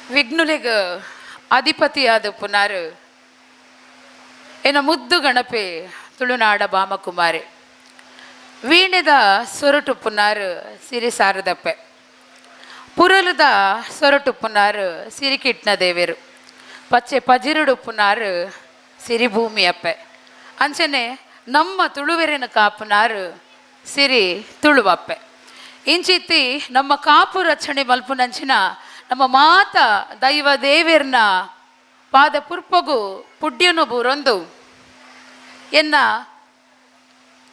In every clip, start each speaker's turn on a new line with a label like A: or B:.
A: ವಿಘ್ನುಲಿಗೆ ಅಧಿಪತಿಯಾದ ಪುನಾರು ಎನ್ನ ಮುದ್ದು ಗಣಪೆ ತುಳುನಾಡ ಬಾಮಕುಮಾರಿ ವೀಣೆದ ಸೊರಟು ಪುನಾರು ಸಿರಿ ಸಾರದಪ್ಪೆ ಪುರಲದ ಸೊರಟು ಪುನಾರು ಸಿರಿಕಿಟ್ನ ದೇವೇರು ಪಚ್ಚೆ ಪಜಿರುಡು ಪುನಾರು ಸಿರಿ ಭೂಮಿ ಅಪ್ಪೆ ಅಂಚನೆ ನಮ್ಮ ತುಳುವೆರಿನ ಕಾಪುನಾರು ಸಿರಿ ತುಳುವಪ್ಪೆ ಇಂಚಿತ್ತಿ ನಮ್ಮ ಕಾಪು ರಚನೆ ಮಲ್ಪುನಂಚಿನ ನಮ್ಮ ಮಾತ ದೈವ ದೇವೇರ್ನ ಪಾದ ಪುರ್ಪಗು ಪುಡ್ಯನು ಬೂರೊಂದು ಎನ್ನ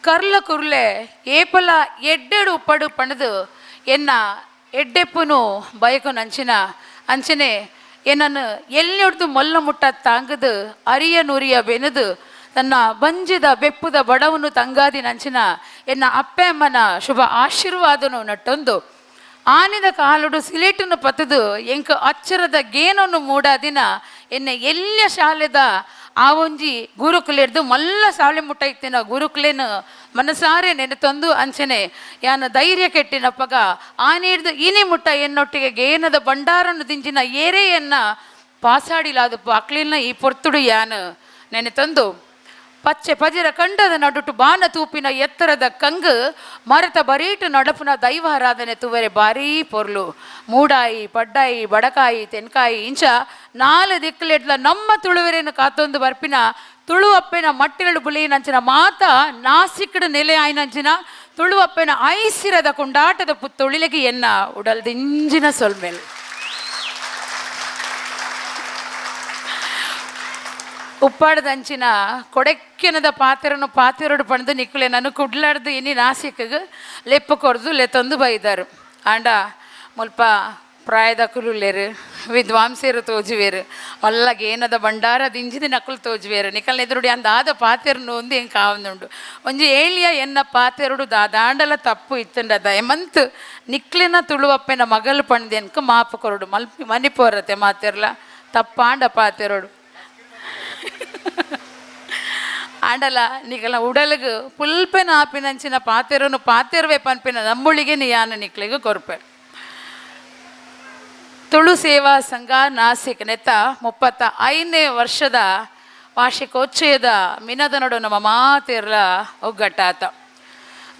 A: ಕರ್ಲ ಕುರ್ಲೆ ಏಪಲ ಎಡ್ಡೆಡು ಉಪ್ಪಡು ಪಣದು ಎನ್ನ ಎಡ್ಡೆಪ್ಪುನು ಬಯಕು ನಂಚಿನ ಅಂಚನೆ ಎನ್ನನ್ನು ಎಲ್ಲಿಯೊಡ್ದು ಮೊಲ್ಲ ಮುಟ್ಟ ತಾಂಗದು ಅರಿಯ ನುರಿಯ ಬೆನದು ತನ್ನ ಬಂಜಿದ ಬೆಪ್ಪುದ ಬಡವನು ತಂಗಾದಿ ನಂಚಿನ ಎನ್ನ ಅಪ್ಪೆ ಅಮ್ಮನ ಶುಭ ಆಶೀರ್ವಾದನು ನಟ್ಟೊಂದು ಆನಿದ ಕಾಲುಡು ಸಿಲೇಟನ್ನು ಪತ್ತದು ಎಂಕ ಅಚ್ಚರದ ಗೇನನ್ನು ಮೂಡಾದಿನ ಎನ್ನ ಎಲ್ಲ ಶಾಲೆದ ಆ ಒಂಜಿ ಗುರುಕುಲೆರ್ದು ಮಲ್ಲ ಸಾಲೆ ಮುಟ್ಟೈತಿನ ಗುರುಕುಲೇನು ಮನಸಾರೆ ನೆನೆತೊಂದು ಅಂಚನೆ ಯಾನ ಧೈರ್ಯ ಕೆಟ್ಟಿನಪ್ಪಗ ಆನೇಡ್ದು ಇನಿ ಮುಟ್ಟ ಎನ್ನೊಟ್ಟಿಗೆ ಗೇನದ ಬಂಡಾರನ್ನು ದಿಂಜಿನ ಏರೆಯನ್ನ ಪಾಸಾಡಿಲಾದು ಅಕ್ಲಿಲ್ನ ಈ ಪೊರ್ತುಡು ಯಾನು ನೆನೆತೊಂದು ಪಚ್ಚೆ ಪಜಿರ ಕಂಡದ ನಡುಟು ಬಾನ ತೂಪಿನ ಎತ್ತರದ ಕಂಗು ಮರತ ಬರೀಟು ನಡಪುನ ದೈವಾರಾಧನೆ ತುವರೆ ಬಾರೀ ಪೊರ್ಲು ಮೂಡಾಯಿ ಪಡ್ಡಾಯಿ ಬಡಕಾಯಿ ತೆನ್ಕಾಯಿ ಇಂಚ ನಾಲು ದಿಕ್ಕಲೆಡ್ಲ ನಮ್ಮ ತುಳುವೆರೇನು ಕಾತೊಂದು ಬರ್ಪಿನ ತುಳುವಪ್ಪೆನ ಮಟ್ಟಿರಡು ಬುಲಿ ನಂಚಿನ ಮಾತ ನಾಸಿಕಡು ನೆಲೆ ಆಯ್ನಂಚಿನ ತುಳುವಪ್ಪೆನ ಐಸಿರದ ಕುಂಡಾಟದ ಪುತ್ತೊಳಿಲೆಗೆ ಎನ್ನ ಉಡಲ್ದಿಂಜಿನ ಸೊಲ್ಮೇಲು ಉಪ್ಪಾಡದಂಚಿನ ಕೊಡೆಕ್ಕೆನದ ಪಾತೆರನು ಪಾತೆರಡು ಪಣದು ನಿಕ್ಕಲೆ ನಾನು ಕುಡ್ಲಾಡ್ದು ಇನಿ ನಾಸಿಕಗೆ ಲೆಪ್ಪ ಕೊರ್ದು ಲೆತ್ತೊಂದು ಬೈದಾರು ಆಂಡ ಮುಲ್ಪ ಪ್ರಾಯದ ಕುರುಲೇರು ವಿದ್ವಾಂಸರು ತೋಜುವೇರು ಒಲ್ಲಗೆ ಏನದ ಬಂಡಾರ ದಿಂಜಿದ ನಕಲು ತೋಜುವೇರು ನಿಕಲ್ನ ಎದುರುಡಿ ಅಂದಾದ ಪಾತೆರನು ಒಂದು ಹೆಂಗೆ ಕಾವಂದುಂಡು ಒಂಜಿ ಏಳಿಯ ಎನ್ನ ಪಾತೆರಡು ದಾಂಡಲ ತಪ್ಪು ಇತ್ತಂಡ ದಯಮಂತ್ ನಿಕ್ಲಿನ ತುಳುವಪ್ಪೆನ ಮಗಲು ಪಣ್ದೆ ಅನ್ಕ ಮಾಪ ಕೊರಡು ಮಲ್ಪಿ ಮನಿಪೋರತೆ ಮಾತೆರ್ಲ ತಪ್ಪಾಂಡ ಪಾತೆರಡು ಆಂಡಲ ನಿಕಲ ಉಡಲಿಗೆ ಪುಲ್ಪೆನ ಆಪಿನಂಚಿನ ಪಾತೆರನು ಪಾತೆರವೇ ಪನ್ಪಿನ ನಮ್ಮುಳಿಗೆ ನಿಯಾನ ನಿಕ್ಲಿಗೆ ಕೊರ್ಪೆ ತುಳು ಸೇವಾ ಸಂಘ ನಾಸಿಕ್ ನೆತ್ತ 35ನೇ ವರ್ಷದ ವಾರ್ಷಿಕೋತ್ಸವದ ಮಿನದ ನಡು ನಮ್ಮ ಮಾತೆರ್ಲ ಒಗ್ಗಟ್ಟಾತ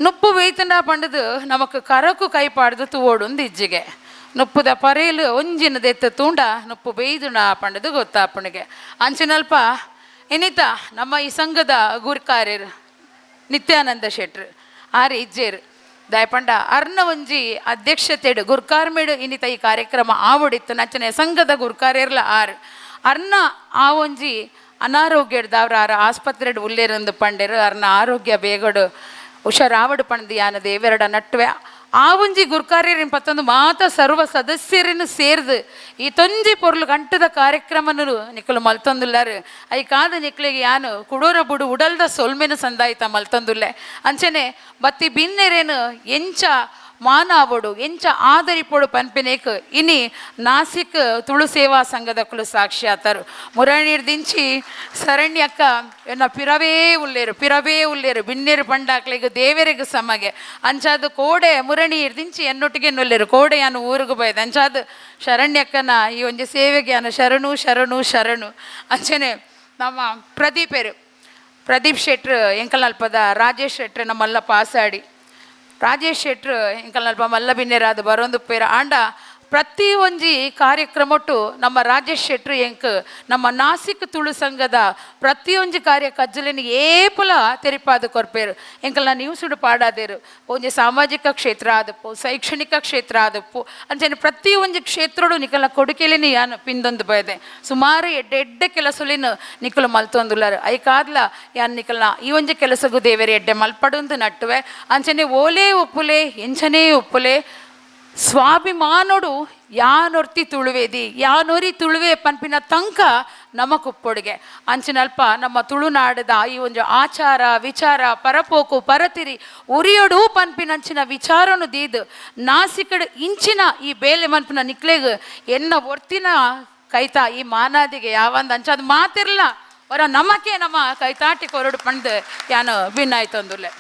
A: ನುಪ್ಪು ವೇತನ ಪಂಡದು ನಮಕ್ ಕರಕು ಕೈ ಪಾಡ್ದು ತೂವೊಡುಂದು ಇಜ್ಜಿಗೆ ನುಪ್ಪುದ ಪರೇಲು ಒಂಜಿನದೆತ್ತ ತೂಂಡ ನುಪ್ಪು ಬೇಯ್ದುಂಡ ಪಂಡದು ಗೊತ್ತಾಪಣಿಗೆ ಅಂಚಿನಲ್ಪ ಇನ್ನಿತ ನಮ್ಮ ಈ ಸಂಘದ ಗುರ್ಕಾರ್ಯರು ನಿತ್ಯಾನಂದ ಶೆಟ್ರು ಆರು ಇಜ್ಜೇರು ದಯಪಂಡ ಅರ್ನ ಒಂಜಿ ಅಧ್ಯಕ್ಷತೆಡು ಗುರ್ಕಾರ್ಮೇಡು ಇನ್ನಿತ ಈ ಕಾರ್ಯಕ್ರಮ ಆವಡಿತ್ತು ನಂಚನೆ ಸಂಘದ ಗುರ್ಕಾರ್ಯರ್ಲ ಆರು ಅರ್ನ ಆ ಒಂಜಿ ಅನಾರೋಗ್ಯಡ್ದು ಅವ್ರ ಆರು ಆಸ್ಪತ್ರೆಡು ಉಲ್ಲೇರಂದು ಪಂಡೆರು ಅರ್ನ ಆರೋಗ್ಯ ಬೇಗಡು ಹುಷಾರಾವಡು ಪಣದು ಯಾನ ದೇವೆರಡ ನಟ್ವೆ ಆ ಒಂಜಿ ಗುರ್ಕಾರ್ಯರಿನ ಪತ್ತೊಂದು ಮಾತ ಸರ್ವ ಸದಸ್ಯರನ್ನು ಸೇರ್ದು ಈ ತೊಂಜಿ ಪೊರ್ಲು ಗಂಟದ ಕಾರ್ಯಕ್ರಮನು ನಿಕ್ಕಲು ಮಲ್ತೊಂದುಲ್ಲಾರು ಐ ಕಾದ ನಿಕ್ಲಿಗೆ ಯಾನು ಕುಡೋರ ಬುಡು ಉಡಲ್ದ ಸೊಲ್ಮೆನು ಸಂದಾಯಿತ ಮಲ್ತೊಂದುಲ್ಲೆ ಅಂಚನೆ ಬತ್ತಿ ಬಿನ್ನೆರೇನು ಎಂಚ ಮಾನಾವೋಡು ಎಂಚ ಆದರಿಪೋಡು ಪನ್ಪಿನೇಕ್ ಇನಿ ನಾಸಿಕ್ ತುಳು ಸೇವಾ ಸಂಘದ ಕುಲು ಸಾಕ್ಷಿ ಆತರು ಮುರಣೀರ್ ದಿಂಚಿ ಸರಣ್ಯಕ್ಕ ಎನ್ನ ಪಿರವೇ ಉಲ್ಲೇರು ಬಿನ್ನೇರು ಪಂಡಾಕ್ಲಿಗೆ ದೇವರಿಗೆ ಸಮಗೆ ಅಂಚಾದು ಕೋಡೆ ಮುರಣೀರ್ ದಿಂಚಿ ಎನ್ನೊಟ್ಟಿಗೆ ನೊಲ್ಲೇರು ಕೋಡೆ ಯಾನು ಊರಿಗೂ ಬೈದು ಅಂಚಾದು ಶರಣ್ಯಕ್ಕನ ಈ ಒಂಜಿ ಸೇವೆಗೆ ಯಾನು ಶರಣು ಅಂಚನೆ ನಮ್ಮ ಪ್ರದೀಪ್ ಶೆಟ್ರು ಎಂಕಲ್ನಲ್ಪದ ರಾಜೇಶ್ ಶೆಟ್ರು ನಮ್ಮಲ್ಲ ಪಾಸಾಡಿ ರಾಜೇಶ್ ಶೆಟ್ರು ಎಂಕಲ್ನಲ್ಪ ಮಲ್ಲ ಬಿನ್ನೆರಾದ ಬರೊಂದು ಪೇರ ಆಂಡ ಪ್ರತಿ ಒಂಜಿ ಕಾರ್ಯಕ್ರಮಟ್ಟು ನಮ್ಮ ರಾಜೇಶ್ ಶೆಟ್ರು ಎಂಕ್ ನಮ್ಮ ನಾಸಿಕ್ ತುಳು ಸಂಘದ ಪ್ರತಿಯೊಂಜಿ ಕಾರ್ಯ ಕಜ್ಜಲಿನ ಏಪಲ ತೆರಿಪಾದ ಕೊರ್ಪೇರು ಎಂಕಲ್ನ ನ್ಯೂಸುಡು ಪಾಡಾದೇರು ಒಂಜಿ ಸಾಮಾಜಿಕ ಕ್ಷೇತ್ರ ಆದಪ್ಪು ಶೈಕ್ಷಣಿಕ ಕ್ಷೇತ್ರ ಆದಪ್ಪು ಅಂಚನೆ ಪ್ರತಿ ಒಂಜಿ ಕ್ಷೇತ್ರಡು ನಿಕಲ್ನ ಕೊಡುಕೆಲಿನ ಯಾನು ಪಿಂದೊಂದು ಬಯದೆ ಸುಮಾರು ಎಡ್ಡೆ ಕೆಲಸಲಿನ ನಿಕಲು ಮಲ್ತೊಂದುಲ್ಲಾರು ಐಕಾದ್ಲ ಯಾನ್ ನಿಕಲ್ನ ಈ ಒಂಜಿ ಕೆಲಸಗೂ ದೇವೇರಿ ಎಡ್ಡೆ ಮಲ್ಪಡೊಂದು ನಟ್ಟುವೆ ಅಂಚನೆ ಓಲೇ ಉಪ್ಪುಲೆ ಎಂಚನೇ ಉಪ್ಪುಲೆ ಸ್ವಾಭಿಮಾನೋಡು ಯಾನೊರ್ತಿ ತುಳುವೇದಿ ಯಾನೊರಿ ತುಳುವೆ ಪನ್ಪಿನ ತಂಕ ನಮಕುಪ್ಪೊಡಿಗೆ ಅಂಚಿನಲ್ಪ ನಮ್ಮ ತುಳುನಾಡದ ಈ ಒಂದು ಆಚಾರ ವಿಚಾರ ಪರಪೋಕು ಪರತಿರಿ ಉರಿಯೊಡು ಪನ್ಪಿನಂಚಿನ ವಿಚಾರನು ದೀದು ನಾಸಿಕಡು ಇಂಚಿನ ಈ ಬೇಲೆ ಮನ್ಪಿನ ನಿಕ್ಲೆಗ್ ಎನ್ನ ಒರ್ತಿನ ಕೈತ ಈ ಮಾನಾದಿಗೆ ಯಾವಂದ ಅಂಚದು ಮಾತಿರ್ಲ ಅವರ ನಮಕೆ ನಮ್ಮ ಕೈತಾಟಿ ಕೊರಡು ಪಂಡ್ ಯಾನು ಭಿನ್ನಾಯ್ತೊಂದುಲ್ಲೆ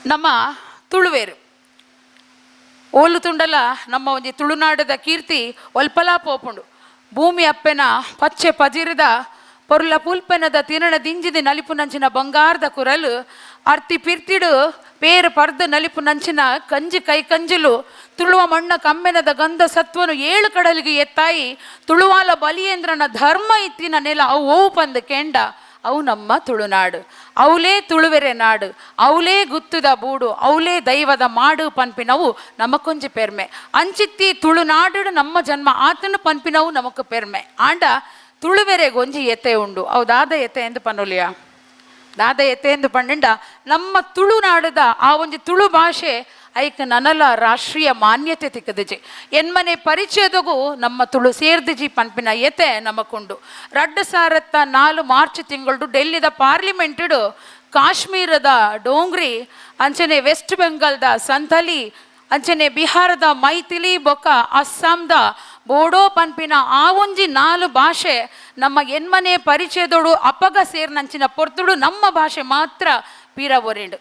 A: ನಮ್ಮ ತುಳುವೇರು ಓಲು ತುಂಡಲ ನಮ್ಮ ಒಂಜಿ ತುಳುನಾಡದ ಕೀರ್ತಿ ಒಲ್ಪಲಾ ಪೋಪುಂಡು. ಭೂಮಿ ಅಪ್ಪೆನ ಪಚ್ಚೆ ಪಜಿರದ ಪೊರ್ಲ ಪುಲ್ಪೆನದ ತಿನಣ ದಿಂಜಿದ ನಲಿಪು ನಂಚಿನ ಬಂಗಾರದ ಕುರಲು ಅರ್ತಿ ಪಿರ್ತಿಡು ಪೇರು ಪರ್ದ ನಲಿಪು ನಂಚಿನ ಕಂಜಿ ಕೈ ಕಂಜಲು ತುಳುವ ಮಣ್ಣ ಕಮ್ಮೆನದ ಗಂಧ ಸತ್ವನು 7 ಕಡಲಿಗೆ ಎತ್ತಾಯಿ ತುಳುವಾಲ ಬಲಿಯೇಂದ್ರನ ಧರ್ಮ ಇತ್ತಿನ ನೆಲ ಅವು ಓವು ಪಂದು ಕೆಂಡ ಅವು ನಮ್ಮ ತುಳುನಾಡು. ಅವಲೇ ತುಳುವೆರೆ ನಾಡು, ಅವಲೇ ಗುತ್ತುದ ಬೂಡು, ಅವಲೇ ದೈವದ ಮಾಡು ಪನ್ಪಿನವು ನಮಕೊಂಜಿ ಪೆರ್ಮೆ. ಅಂಚಿತ್ತಿ ತುಳುನಾಡು ನಮ್ಮ ಜನ್ಮ ಆತನು ಪನ್ಪಿನವು ನಮಕ್ ಪೆರ್ಮೆ. ಆಂಡ ತುಳುವೆರೆ ಗೊಂಜಿ ಎತ್ತೆ ಉಂಡು. ಅವು ದಾದ ಎತ್ತೆ ಎಂದು ಪನ್ನುಲಿಯಾ? ದಾದ ಎತ್ತೆ ಎಂದು ಪಂಡ ನಮ್ಮ ತುಳುನಾಡದ ಆ ಒಂಜಿ ತುಳು ಭಾಷೆ ಐಕ್ ನನಲ ರಾಷ್ಟ್ರೀಯ ಮಾನ್ಯತೆ ತಿಕ್ಕದಿಜಿ. ಎನ್ಮನೆ ಪರಿಚಯದಗೂ ನಮ್ಮ ತುಳು ಸೇರ್ದಿಜಿ ಪನ್ಪಿನ ಎತೆ ನಮಕುಂಡು. 2004 ಮಾರ್ಚ್ ತಿಂಗಳು ಡೆಲ್ಲಿದ ಪಾರ್ಲಿಮೆಂಟ್ ಕಾಶ್ಮೀರದ ಡೋಂಗ್ರಿ ಅಂಚನೆ ವೆಸ್ಟ್ ಬೆಂಗಾಲ್ದ ಸಂತಲಿ ಅಂಚನೆ ಬಿಹಾರದ ಮೈಥಿಲಿ ಬೊಕ್ಕ ಅಸ್ಸಾಂದ ಬೋಡೋ ಪನ್ಪಿನ ಆ ಒಂಜಿ 4 ಭಾಷೆ ನಮ್ಮ ಎನ್ಮನೆ ಪರಿಚಯದೋಡು ಅಪಗ ಸೇರ್ನಂಚಿನ ಪೊರ್ತುಡು ನಮ್ಮ ಭಾಷೆ ಮಾತ್ರ ಪೀರ ಒರೆಂಡು.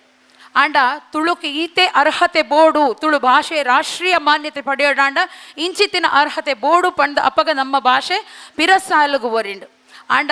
A: ಆಂಡ ತುಳುಕ್ ಈತೆ ಅರ್ಹತೆ ಬೋಡು ತುಳು ಭಾಷೆ ರಾಷ್ಟ್ರೀಯ ಮಾನ್ಯತೆ ಪಡೆಯೋಡಾಂಡ ಇಂಚಿತ್ತಿನ ಅರ್ಹತೆ ಬೋಡು ಪಂಡ ಅಪಗ ನಮ್ಮ ಭಾಷೆ ಪಿರಸಾಲುಗು ಒರಿಂಡು. ಆಂಡ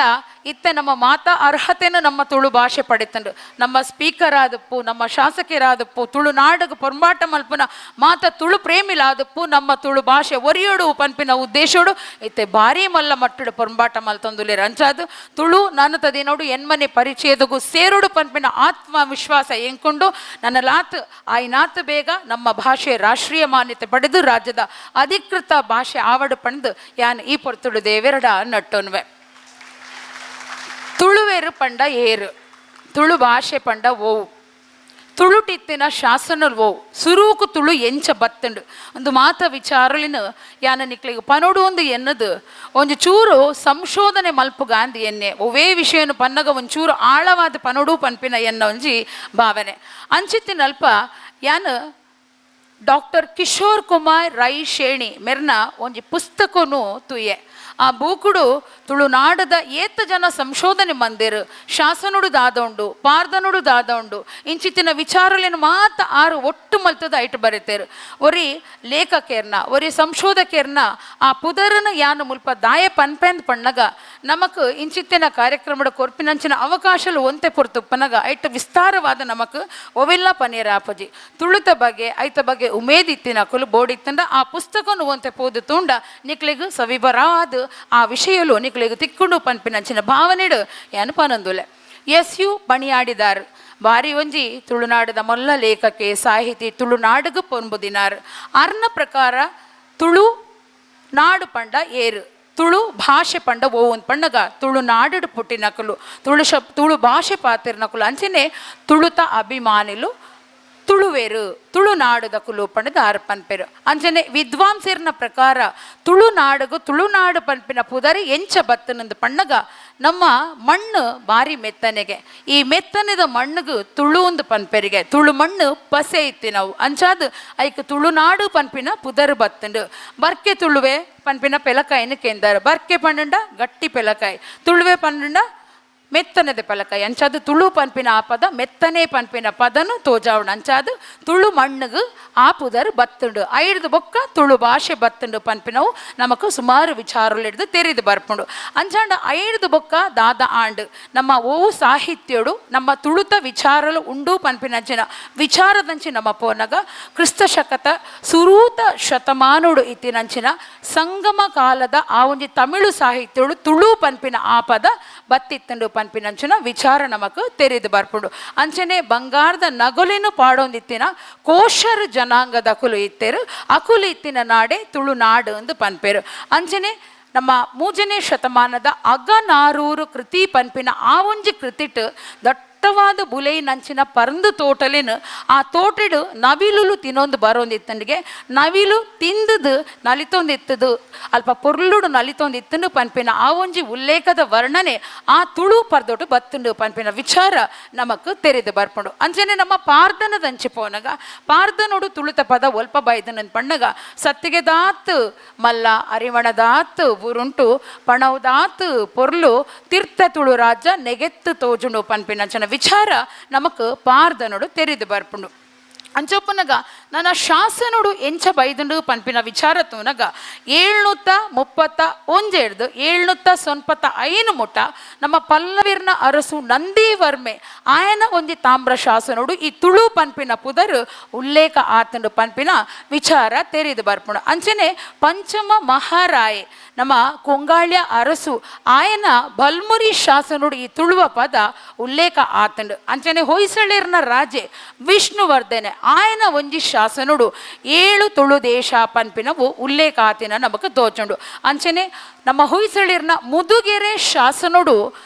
A: ಇತ್ತೆ ನಮ್ಮ ಮಾತಾ ಅರ್ಹತೆನ ನಮ್ಮ ತುಳು ಭಾಷೆ ಪಡೆತಂಡು. ನಮ್ಮ ಸ್ಪೀಕರ್ ಆದಪ್ಪು, ನಮ್ಮ ಶಾಸಕರಾದಪ್ಪು, ತುಳುನಾಡಗ ಪೊರ್ಮಾಟ ಮಲ್ಪುನ ಮಾತ ತುಳು ಪ್ರೇಮಿಲಾದಪ್ಪು ನಮ್ಮ ತುಳು ಭಾಷೆ ಒರಿಯೋಡು ಪನ್ಪಿನ ಉದ್ದೇಶೋಡು ಇತ್ತೆ ಭಾರಿ ಮಲ್ಲ ಮಟ್ಟಡು ಪೊರ್ಮಾಟ ಮಲ್ತೊಂದುಲೆ ರಂಚಾದು ತುಳು ನನ್ನತದೆ ನೋಡು ಎನ್ಮನೆ ಪರಿಚಯದಗೂ ಸೇರುಡು ಪನ್ಪಿನ ಆತ್ಮವಿಶ್ವಾಸ ಎಂಕೊಂಡು ನನ್ನ ಲಾತ್ ಆಯ್ನಾತ್ ಬೇಗ ನಮ್ಮ ಭಾಷೆ ರಾಷ್ಟ್ರೀಯ ಮಾನ್ಯತೆ ಪಡೆದು ರಾಜ್ಯದ ಅಧಿಕೃತ ಭಾಷೆ ಆವಡು ಪಂದು ಯಾನ್ ಈ ಪೊರ್ತುಡು ದೇವೆರಡ ನಟ್ಟೊನ್ವೆ. ತುಳುವೇರು ಪಂಡ ಏರು, ತುಳು ಭಾಷೆ ಪಂಡ ಓವು, ತುಳುಟಿತ್ತಿನ ಶಾಸನಲ್ ಓವು ಸುರೂಕು ತುಳು ಎಂಚ ಬತ್ತಂಡು ಒಂದು ಮಾತ ವಿಚಾರಲಿನ ಯಾನ ನಿಕ್ಲಿಗೆ ಪನೋಡು ಒಂದು ಎನ್ನದು ಒಂದು ಚೂರು ಸಂಶೋಧನೆ ಮಲ್ಪು ಗಾಂಧಿ ಎನ್ನೆ ಒವೇ ವಿಷಯನು ಪನ್ನಗ ಒಂಚೂರು ಆಳವಾದ ಪನೋಡು ಪನ್ಪಿನ ಎನ್ನ ಒಂಜಿ ಭಾವನೆ ಅಂಚಿತ್ತಿನಲ್ಪ ಯಾನು ಡಾಕ್ಟರ್ ಕಿಶೋರ್ ಕುಮಾರ್ ರೈ ಶೇಣಿ ಮೆರ್ನ ಒಂಜಿ ಪುಸ್ತಕನು ತುಯೆ. ಆ ಬೂಕುಡು ತುಳುನಾಡದ ಏತ ಜನ ಸಂಶೋಧನೆ ಮಂದಿರು ಶಾಸನುಡು ದಾದೊಂಡು ಪಾರ್ದನುಡು ದಾದೊಂಡು ಇಂಚಿತ್ತಿನ ವಿಚಾರಲೇನು ಮಾತ ಆರು ಒಟ್ಟು ಮಲ್ತದ ಐಟು ಬರೀತೇರು. ಒರಿ ಲೇಖಕೇರ್ನ ಒರಿ ಸಂಶೋಧಕೇರ್ನ ಆ ಪುದರನ ಯಾನು ಮುಲ್ಪ ದಾಯ ಪನ್ಪೆಂದ್ ಪಣ್ಣಗ ನಮಕ್ ಇಂಚಿತ್ತಿನ ಕಾರ್ಯಕ್ರಮದ ಕೊರ್ಪಿನಂಚಿನ ಅವಕಾಶಲು ಒಂತೆ ಪೊರ್ತುಪ್ಪನಗ ಐಟು ವಿಸ್ತಾರವಾದ ನಮಕ್ ಒವೆಲ್ಲ ಪನೀರ ಆಪಜಿ ತುಳುತ ಬಗ್ಗೆ ಐತ ಬಗ್ಗೆ ಉಮೇದಿತ್ತಿನ ಕುಲು ಬೋಡಿತ್ತಂಡ ಆ ಪುಸ್ತಕನು ಒಂತೆ ಪೋದು ತುಂಡ ನಿಕ್ಲಿಗೂ ಸವಿಬರಾದ ಆ ವಿಷಯಲು ನಿಕ್ಲಿಗೆ ತಿಕ್ಕೊಂಡು ಪನ್ಪಿನಂಚಿನ ಭಾವನೆಡು ಏನು ಪನೊಂದುಲೆ. ಯು ಪಣಿಯಾಡಿದಾರು ಬಾರಿ ಒಂಜಿ ತುಳುನಾಡದ ಮೊಲ್ಲ ಲೇಖಕೆ ಸಾಹಿತಿ ತುಳುನಾಡುಗು ಪೊಂಬುದಿನಾರು. ಅರ್ನ ಪ್ರಕಾರ ತುಳು ನಾಡು ಪಂಡ ಏರು, ತುಳು ಭಾಷೆ ಪಂಡ ಓವನ್ ಪಣ್ಣಗ ತುಳುನಾಡು ಪುಟ್ಟಿನಕಲು ತುಳು ಭಾಷೆ ಪಾತಿರ್ನಕಲು ಅಂಚನೆ ತುಳುತ ಅಭಿಮಾನಿಲು ತುಳುವೇರು ತುಳುನಾಡುದ ಕುಲು ಪಂಡದ ಆರು ಪನ್ಪೆರು ಅಂಚನೆ ವಿದ್ವಾಂಸರ್ನ ಪ್ರಕಾರ ತುಳುನಾಡುಗು ತುಳುನಾಡು ಪನ್ಪಿನ ಪುದರಿ ಎಂಚ ಬತ್ತನಂದು ಪಣ್ಣಗ ನಮ್ಮ ಮಣ್ಣು ಬಾರಿ ಮೆತ್ತನೆಗೆ ಈ ಮೆತ್ತನೆದ ಮಣ್ಣುಗು ತುಳು ಒಂದು ಪನ್ಪೆರಿಗೆ ತುಳು ಮಣ್ಣು ಪಸೆ ಇತ್ತಿ ನಾವು ಅಂಚಾದ ಐಕ್ ತುಳುನಾಡು ಪನ್ಪಿನ ಪುದರ್ ಬತ್ತಂಡು. ಬರ್ಕೆ ತುಳುವೆ ಪನ್ಪಿನ ಪೆಲಕಾಯಿನ ಕೇಂದಾರ ಬರ್ಕೆ ಪಂಡ ಗಟ್ಟಿ ಪೆಲಕಾಯಿ ತುಳುವೆ ಪಂಡ ಮೆತ್ತನೆದ ಪಲಕಾಯಿ ಅಂಚಾದು ತುಳು ಪನ್ಪಿನ ಆ ಪದ ಮೆತ್ತನೆ ಪನ್ಪಿನ ಪದನು ತೋಜಾವಣ ಅಂಚಾದು ತುಳು ಮಣ್ಣುಗು ಆ ಪುದರ್ ಬತ್ತುಂಡು. ಐಡ್ದು ಬೊಕ್ಕ ತುಳು ಭಾಷೆ ಬತ್ತುಂಡು ಪನ್ಪಿನವು ನಮಕ್ ಸುಮಾರು ವಿಚಾರಗಳು ಹಿಡ್ದು ತೆರೆದು ಬರ್ಪುಂಡು. ಅಂಚಾಂಡ ಐಡ್ದು ಬೊಕ್ಕ ದಾದ ಆಂಡು ನಮ್ಮ ಓವು ಸಾಹಿತ್ಯಡು ನಮ್ಮ ತುಳುತ ವಿಚಾರಲು ಉಂಡು ಪನ್ಪಿನಂಚಿನ ವಿಚಾರದಂಚಿ ನಮ್ಮ ಪೋನಗ ಕ್ರಿಸ್ತ ಶಕತ ಸುರೂತ ಶತಮಾನುಡು ಇತ್ತಿನಂಚಿನ ಸಂಗಮ ಕಾಲದ ಆ ಒಂಜಿ ತಮಿಳು ಸಾಹಿತ್ಯಡು ತುಳು ಪನ್ಪಿನ ಆ ಪದ ಬತ್ತಿತ್ತಂಡು ಪನ್ಪಿನಂಚಿನ ವಿಚಾರ ನಮಕ್ ತೆರೆದು ಬರ್ಪುಂಡು. ಅಂಚನೆ ಬಂಗಾರದ ನಗೊಲಿನು ಪಾಡೊಂದಿತ್ತಿನ ಕೋಶರ ಜನಾಂಗದ ಅಕುಲು ಇತ್ತೇರು ಅಕುಲು ಇತ್ತಿನ ನಾಡೆ ತುಳುನಾಡು ಎಂದು ಪನ್ಪೇರು. ಅಂಚನೆ ನಮ್ಮ 3ನೇ ಶತಮಾನದ ಅಗನಾರೂರು ಕೃತಿ ಪನ್ಪಿನ ಆ ಒಂಜಿ ಕೃತಿಟ್ ದಟ್ಟವಾದ ಬುಲೈ ನಂಚಿನ ಪರಂದು ತೋಟಲೇನು ಆ ತೋಟಡು ನವಿಲು ತಿನ್ನೊಂದು ಬರೋಂದಿತ್ತಂಡಿಗೆ ನವಿಲು ತಿಂದದು ನಲಿತೊಂದಿತ್ತದು ಅಲ್ಪ ಪೊರ್ಲುಡು ನಲಿತೊಂದಿತ್ತಂಡು ಪನ್ಪಿನ ಆ ಒಂಜಿ ಉಲ್ಲೇಖದ ವರ್ಣನೆ ಆ ತುಳು ಪರ್ದೊಟ್ಟು ಬತ್ತುಂಡು ಪನ್ಪಿನ ವಿಚಾರ ನಮಕ್ ತೆರೆದು ಬರ್ಪುಂಡು. ಅಂಚನೆ ನಮ್ಮ ಪಾರ್ದನದಂಚಿ ಪೋನಗ ಪಾರ್ದನೋಡು ತುಳುತ ಪದ ಒಲ್ಪ ಬೈದನನ್ ಪಣ್ಣಗ ಸತ್ತಿಗೆ ದಾತ್ ಮಲ್ಲ ಅರಿವಣದಾತ್ ಊರುಂಟು ಪಣವುದಾತ್ ಪೊರ್ಲು ತೀರ್ಥ ತುಳು ರಾಜ್ಯ ನೆಗೆತ್ತು ತೋಜುಂಡು ಪನ್ಪಿನಂಚನ ವಿಚಾರ ನಮಕ್ ಪಾರ್ದನೋಡು ತೆರೆದು ಬರ್ಪುಂಡು. ಅಂಚೊಪ್ಪನಗ ನನ್ನ ಶಾಸನೋಡು ಎಂಚ ಬೈದುಂಡು ಪನ್ಪಿನ ವಿಚಾರ ತೂನಗ 731 795 ಮುಟ್ಟ ನಮ್ಮ ಪಲ್ಲವಿರ್ನ ಅರಸು ನಂದಿವರ್ಮೆ ಆಯನ ಒಂಜಿ ತಾಮ್ರ ಶಾಸನೋಡು ಈ ತುಳು ಪನ್ಪಿನ ಪುದರ್ ಉಲ್ಲೇಖ ಆತಂಡು ಪನ್ಪಿನ ವಿಚಾರ ತೆರೆದು ಬರ್ಪುಂಡು. ಅಂಚನೆ ಪಂಚಮ ಮಹಾರಾಯೆ ನಮ್ಮ ಕೊಂಗಾಳ್ಯ ಅರಸು ಆಯನ ಬಲ್ಮುರಿ ಶಾಸನೋಡು ಈ ತುಳುವ ಪದ ಉಲ್ಲೇಖ ಆತಂಡು. ಅಂಚನೆ ಹೊಯ್ಸಳೇರ್ನ ರಾಜೆ ವಿಷ್ಣುವರ್ಧನೆ ಆಯನ ಒಂಜಿ ಶಾಸನೋಡು 7 ತುಳು ದೇಶ ಪನ್ಪಿನವು ಉಲ್ಲೇಖ ಆತಿನ ನಮಕ್ ತೋಚುಂಡು. ಅಂಚನೆ ನಮ್ಮ ಹೊಯ್ಸಳೇರ್ನ ಮುದುಗೆರೆ ಶಾಸನೋಡು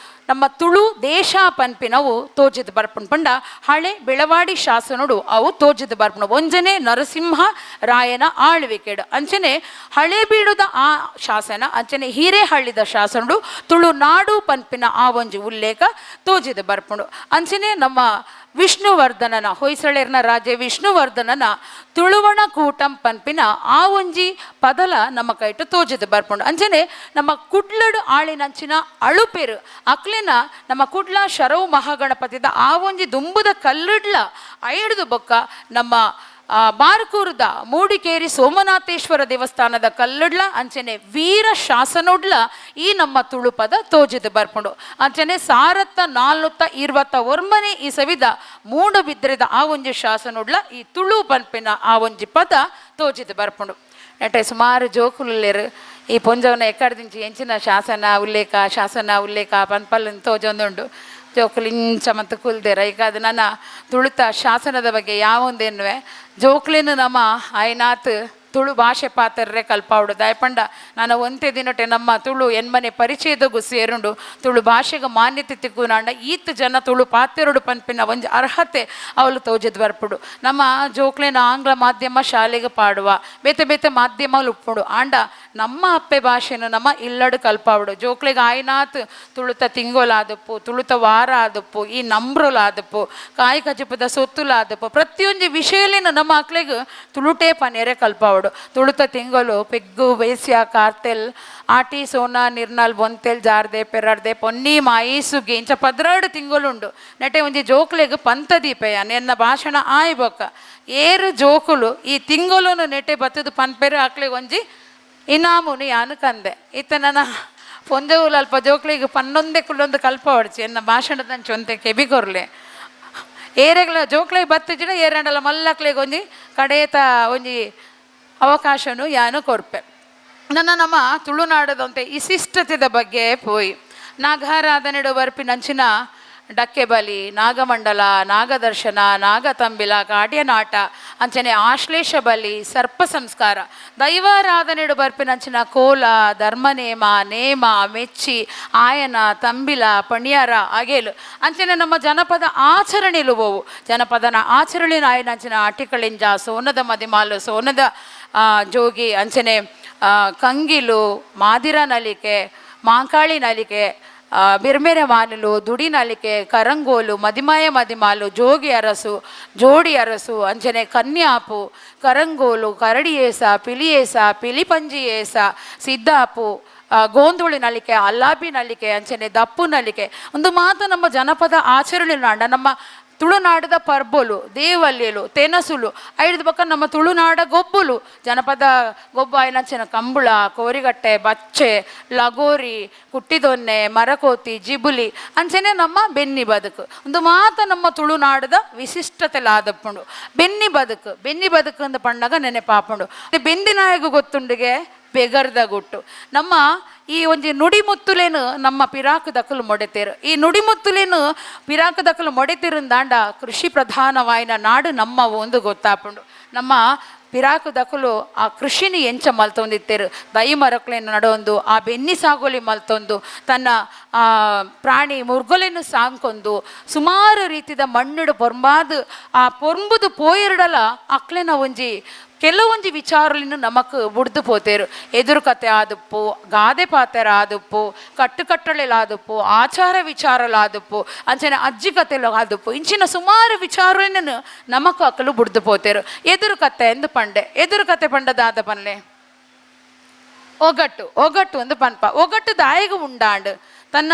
A: ನಮ್ಮ ತುಳು ದೇಶ ಪನ್ಪಿನವು ತೋಜಿದ್ ಬರ್ಪುಂಡು. ಪಂಡ ಹಳೆ ಬೆಳವಾಡಿ ಶಾಸನೋಡು ಅವು ತೋಜಿದ್ ಬರ್ಪುಂಡು. ಒಂಜನೆ ನರಸಿಂಹ ರಾಯನ ಆಳ್ವಿಕೆಡು ಅಂಚನೆ ಹಳೆ ಬೀಡುದ ಆ ಶಾಸನ ಅಂಚನೆ ಹಿರೇಹಳ್ಳಿದ ಶಾಸನೋಡು ತುಳುನಾಡು ಪನ್ಪಿನ ಆ ಒಂಜಿ ಉಲ್ಲೇಖ ತೋಜಿದ್ ಬರ್ಪುಂಡು. ಅಂಚನೆ ನಮ್ಮ ವಿಷ್ಣುವರ್ಧನನ ಹೊಯ್ಸಳೇರ್ನ ರಾಜೆ ವಿಷ್ಣುವರ್ಧನನ ತುಳುವಣ ಕೂಟಂ ಪನ್ಪಿನ ಆ ಒಂಜಿ ಪದಲ ನಮ್ಮ ಕೈಟು ತೋಜಿದ್ ಬರ್ಪುಂಡು. ಅಂಚನೆ ನಮ್ಮ ಕುಡ್ಲಡು ಆಳಿನಂಚಿನ ಅಳುಪೆರು ಅಕ್ಲೆನ ನಮ್ಮ ಕುಡ್ಲ ಶರವು ಮಹಾಗಣಪತಿದ ಆ ಒಂಜಿ ದುಂಬುದ ಕಲ್ಲುಡ್ಲ ಐಡ್ದು ಬೊಕ್ಕ ನಮ್ಮ ಬಾರ್ಕೂರ್ದ ಮೂಡಿಕೇರಿ ಸೋಮನಾಥೇಶ್ವರ ದೇವಸ್ಥಾನದ ಕಲ್ಲುಡ್ಲ ಅಂಚನೆ ವೀರ ಶಾಸನೋಡ್ಲ ಈ ನಮ್ಮ ತುಳು ಪದ ತೋಜಿದ್ ಬರ್ಪುಂಡು. ಅಂಚನೆ 1421 ಈ ಸವಿದ ಮೂಡು ಬಿದ್ರೆದ ಆ ಒಂಜಿ ಶಾಸನೋಡ್ಲ ಈ ತುಳು ಪನ್ಪಿನ ಆ ಒಂಜಿ ಪದ ತೋಜಿದ್ ಬರ್ಪುಂಡು. ನೆಟ್ಟೆ ಸುಮಾರು ಜೋಕುಲೇರು ಈ ಪೊಂಜವನ ಎಕ್ಕಡ್ದಿಂಚಿ ಎಂಚಿನ ಶಾಸನ ಉಲ್ಲೇಖ ಪನ್ಪಲ್ಲನ್ನು ತೋಜೊಂದುಂಡು ಜೋಕುಲು ಇಂಚ ಮತ್ತು ಕುಲ್ದೇರ. ಈಗ ಅದು ನನ್ನ ತುಳುತ ಶಾಸನದ ಬಗ್ಗೆ ಯಾವೊಂದೇನುವೆ ಜೋಕ್ಲೇನು ನಮ್ಮ ಆಯ್ನಾತ್ ತುಳು ಭಾಷೆ ಪಾತ್ರರೇ ಕಲ್ಪಾವುಡು ದಯಪಂಡ ನಾನು ಒಂತೆ ದಿನಟೆ ನಮ್ಮ ತುಳು ಎನ್ಮನೆ ಪರಿಚಯದಗೂ ಸೇರುಂಡು ತುಳು ಭಾಷೆಗೆ ಮಾನ್ಯತೆ ತಿಕ್ಕುನಾಂಡ ಈತ್ ಜನ ತುಳು ಪಾತೆರಡು ಪನ್ಪಿನ ಒಂಜಿ ಅರ್ಹತೆ ಅವಳು ತೋಜದ್ ಬರ್ಪುಡು. ನಮ್ಮ ಜೋಕ್ಲೇನ ಆಂಗ್ಲ ಮಾಧ್ಯಮ ಶಾಲೆಗೆ ಪಾಡುವ ಬೇತೆ ಬೇತೆ ಮಾಧ್ಯಮಗಳು ಉಪ್ಪುಡು ಆಂಡ ನಮ್ಮ ಅಪ್ಪೆ ಭಾಷೆನ ನಮ್ಮ ಇಲ್ಲಡು ಕಲ್ಪಾವುಡು. ಜೋಕ್ಲೆಗೆ ಆಯ್ನಾತ್ ತುಳುತ ತಿಂಗೋಲಾದಪ್ಪು ತುಳುತ ವಾರ ಆದಪ್ಪು ಈ ನಂಬ್ರಲಾದಪ್ಪು ಕಾಯಿ ಕಜಿಪದ ಸೊತ್ತುಲಾದಪ್ಪು ಪ್ರತಿಯೊಂದು ವಿಷಯಲೇನು ನಮ್ಮ ಮಕ್ಳಿಗೆ ತುಳುಟೇ ಪನೇರೆ ಕಲ್ಪಾವುಡು. ತುಳುತ ತಿಂಗಳು ಪೆಗ್ಗು ಬೇಸ್ಯ ಕಾರ್ತೆಲ್ ಆಟಿ ಸೋನಾ ನಿರ್ನಾಲ್ ಬೊಂತೆಲ್ ಜಾರ್ದೆ ಪೆರಾಡ್ದೆ ಪೊನ್ನಿ ಮಾಯಿ ಸುಗ್ಗಿ ಇಂಚ 12 ತಿಂಗಳುಂಡು. ನೆಟೆ ಒಂಜಿ ಜೋಕ್ಲೆಗ್ ಪಂತದೀಪೆಯ ನೆನ್ನ ಭಾಷಣ ಆಯ್ಬೊಕ್ಕ ಏರು ಜೋಕುಲು ಈ ತಿಂಗಳು ನೆಟೆ ಬತ್ತದು ಪನ್ಪೆರು ಆಕ್ಲೆಗ್ ಒಂಜಿ ಇನಾಮುನು ಯಾನು ಕಂದೆ ಇತ್ತ ನನ್ನ ಪೊಂಜವುಲು ಅಲ್ಪ ಜೋಕ್ಲಿಗೆ ಪನ್ನೊಂದೆ ಕುಲ್ಲೊಂದು ಕಲ್ಪ ಹೊಡ್ಚಿ ಎನ್ನ ಭಾಷಣದ ಚೊಂತೆ ಕೆಬಿಗೊರ್ಲೆ ಏರೆಗ್ಲ ಜೋಕ್ಲಿಗೆ ಬತ್ತಿಜಿನ ಏರಂಡಲ ಮಲ್ಲಕ್ಲಿಗೆ ಒಂಜಿ ಕಡೇತ ಒಂಜಿ ಅವಕಾಶನು ಯಾನು ಕೊರ್ಪೆ. ನಮ್ಮ ತುಳುನಾಡದಂತೆ ವಿಶಿಷ್ಟತೆದ ಬಗ್ಗೆ ಪೋಯಿ ನಾಗಾರಾಧನೆಡು ಬರ್ಪಿನಂಚಿನ ಡಕ್ಕೆ ಬಲಿ ನಾಗಮಂಡಲ ನಾಗದರ್ಶನ ನಾಗತಂಬಿಲ ಕಾಡ್ಯನಾಟ ಅಂಚನೆ ಆಶ್ಲೇಷ ಬಲಿ ಸರ್ಪ ಸಂಸ್ಕಾರ ದೈವಾರಾಧನೆಡು ಬರ್ಪಿನಂಚಿನ ಕೋಲ ಧರ್ಮನೇಮ ನೇಮ ಮೆಚ್ಚಿ ಆಯನ ತಂಬಿಲ ಪಣಿಯಾರ ಆಗೇಲು ಅಂಚನೆ ನಮ್ಮ ಜನಪದ ಆಚರಣೆಲು ಹೋವು ಜನಪದನ ಆಚರಣೆ ಆಯನಂಚಿನ ಅಟಿಕಳಿಂಜ ಸೋನದ ಮದಿಮಾಲು ಸೋನದ ಜೋಗಿ ಅಂಚನೆ ಕಂಗಿಲು ಮಾದಿರ ನಲಿಕೆ ಮಾಂಕಾಳಿ ನಲಿಕೆ ಬಿರ್ಮೆರೆ ಮಾಲಲು ದುಡಿ ನಲಿಕೆ ಕರಂಗೋಲು ಮದಿಮಾಲು ಜೋಗಿ ಅರಸು ಜೋಡಿ ಅರಸು ಅಂಚನೆ ಕನ್ಯಾಪು ಕರಂಗೋಲು ಕರಡಿಯೇಸ ಪಿಲಿಯೇಸ ಪಿಲಿಪಂಜಿಯೇಸ ಸಿದ್ದಾಪು ಗೋಂದುಳಿ ನಲಿಕೆ ಅಲ್ಲಾಬಿ ನಲಿಕೆ ಅಂಚನೆ ದಪ್ಪು ನಲಿಕೆ ಒಂದು ಮಾತು ನಮ್ಮ ಜನಪದ ಆಚರಣೆ ನಾಂಡ ನಮ್ಮ ತುಳುನಾಡದ ಪರ್ಬೋಲು ದೇವಲ್ಯಲು ತೆನಸುಲು ಐದು ಪಕ್ಕ ನಮ್ಮ ತುಳುನಾಡ ಗೊಬ್ಬುಲು ಜನಪದ ಗೊಬ್ಬ ಆಯ್ನಂಚಿನ ಕಂಬಳ ಕೋರಿಗಟ್ಟೆ ಬಚ್ಚೆ ಲಗೋರಿ ಕುಟ್ಟಿದೊನ್ನೆ ಮರಕೋತಿ ಜಿಬುಲಿ ಅಂಚನೆ ನಮ್ಮ ಬೆನ್ನಿ ಬದುಕು ಒಂದು ಮಾತ ನಮ್ಮ ತುಳುನಾಡದ ವಿಶಿಷ್ಟತೆಲಾದಪ್ಪುಂಡು ಬೆನ್ನಿ ಬದುಕು ಅಂತ ಪಂಡಾಗ ನೆನೆಪಾಪುಂಡು ಬೆಂದಿನಾಯಗು ಗೊತ್ತುಂಡಿಗೆ ಬೆಗರ್ದ ಗುಟ್ಟು ನಮ್ಮ ಈ ಒಂಜಿ ನುಡಿಮುತ್ತುಲೇನು ನಮ್ಮ ಪಿರಾಕು ದಕ್ಕಲು ಮೊಡೆತೇರು ಈ ನುಡಿಮುತ್ತುಲೇನು ಪಿರಾಕು ದಕ್ಕಲು ಮೊಡೆತಿರುಂದಾಂಡ ಕೃಷಿ ಪ್ರಧಾನವಾಯಿನ ನಾಡು ನಮ್ಮ ಒಂದು ಗೊತ್ತಾಪುಂಡು ನಮ್ಮ ಪಿರಾಕು ದಕ್ಕಲು ಆ ಕೃಷಿನಿ ಎಂಚ ಮಲ್ತೊಂದಿತ್ತೇರು ದೈ ಮರಕ್ಲೇನು ನಡೊಂದು ಆ ಬೆನ್ನಿ ಸಾಗೋಲಿ ಮಲ್ತೊಂದು ತನ್ನ ಪ್ರಾಣಿ ಮುರ್ಗೊಲೆನು ಸಾಂಕೊಂದು ಸುಮಾರು ರೀತಿದ ಮಣ್ಣುಡು ಪೊರ್ಂಬಾದು ಆ ಪೊರ್ಂಬುದು ಪೋಯಿರಡಲ ಅಕ್ಲೆನ ಒಂಜಿ ಕೆಲವೊಂಜಿ ವಿಚಾರಲಿನ ನಮಕ್ ಬುಡ್ದು ಪೋತೇರು ಎದುರು ಕತೆ ಆದುಪ್ಪು ಗಾದೆ ಪಾತೆರ ಆದುಪ್ಪು ಕಟ್ಟುಕಟ್ಟಳೆಲಾದುಪ್ಪು ಆಚಾರ ವಿಚಾರಲಾದುಪ್ಪು ಅಂಚನೆ ಅಜ್ಜಿ ಕತೆಲು ಆದುಪ್ಪು ಇಂಚಿನ ಸುಮಾರು ವಿಚಾರಲಿನ ನಮಕ್ ಅಕ್ಕಲು ಬುಡ್ದು ಪೋತೇರು ಎದುರು ಕತೆ ಎಂದು ಪಂಡೆ ಎದುರು ಕತೆ ಪಂಡದಾದ ಪನ್ಲೆ ಒಗಟ್ಟು ಒಂದು ಪನ್ಪ ಒಗಟ್ಟು ದಾಯಿಗ ಉಂಡಾಂಡ್ ತನ್ನ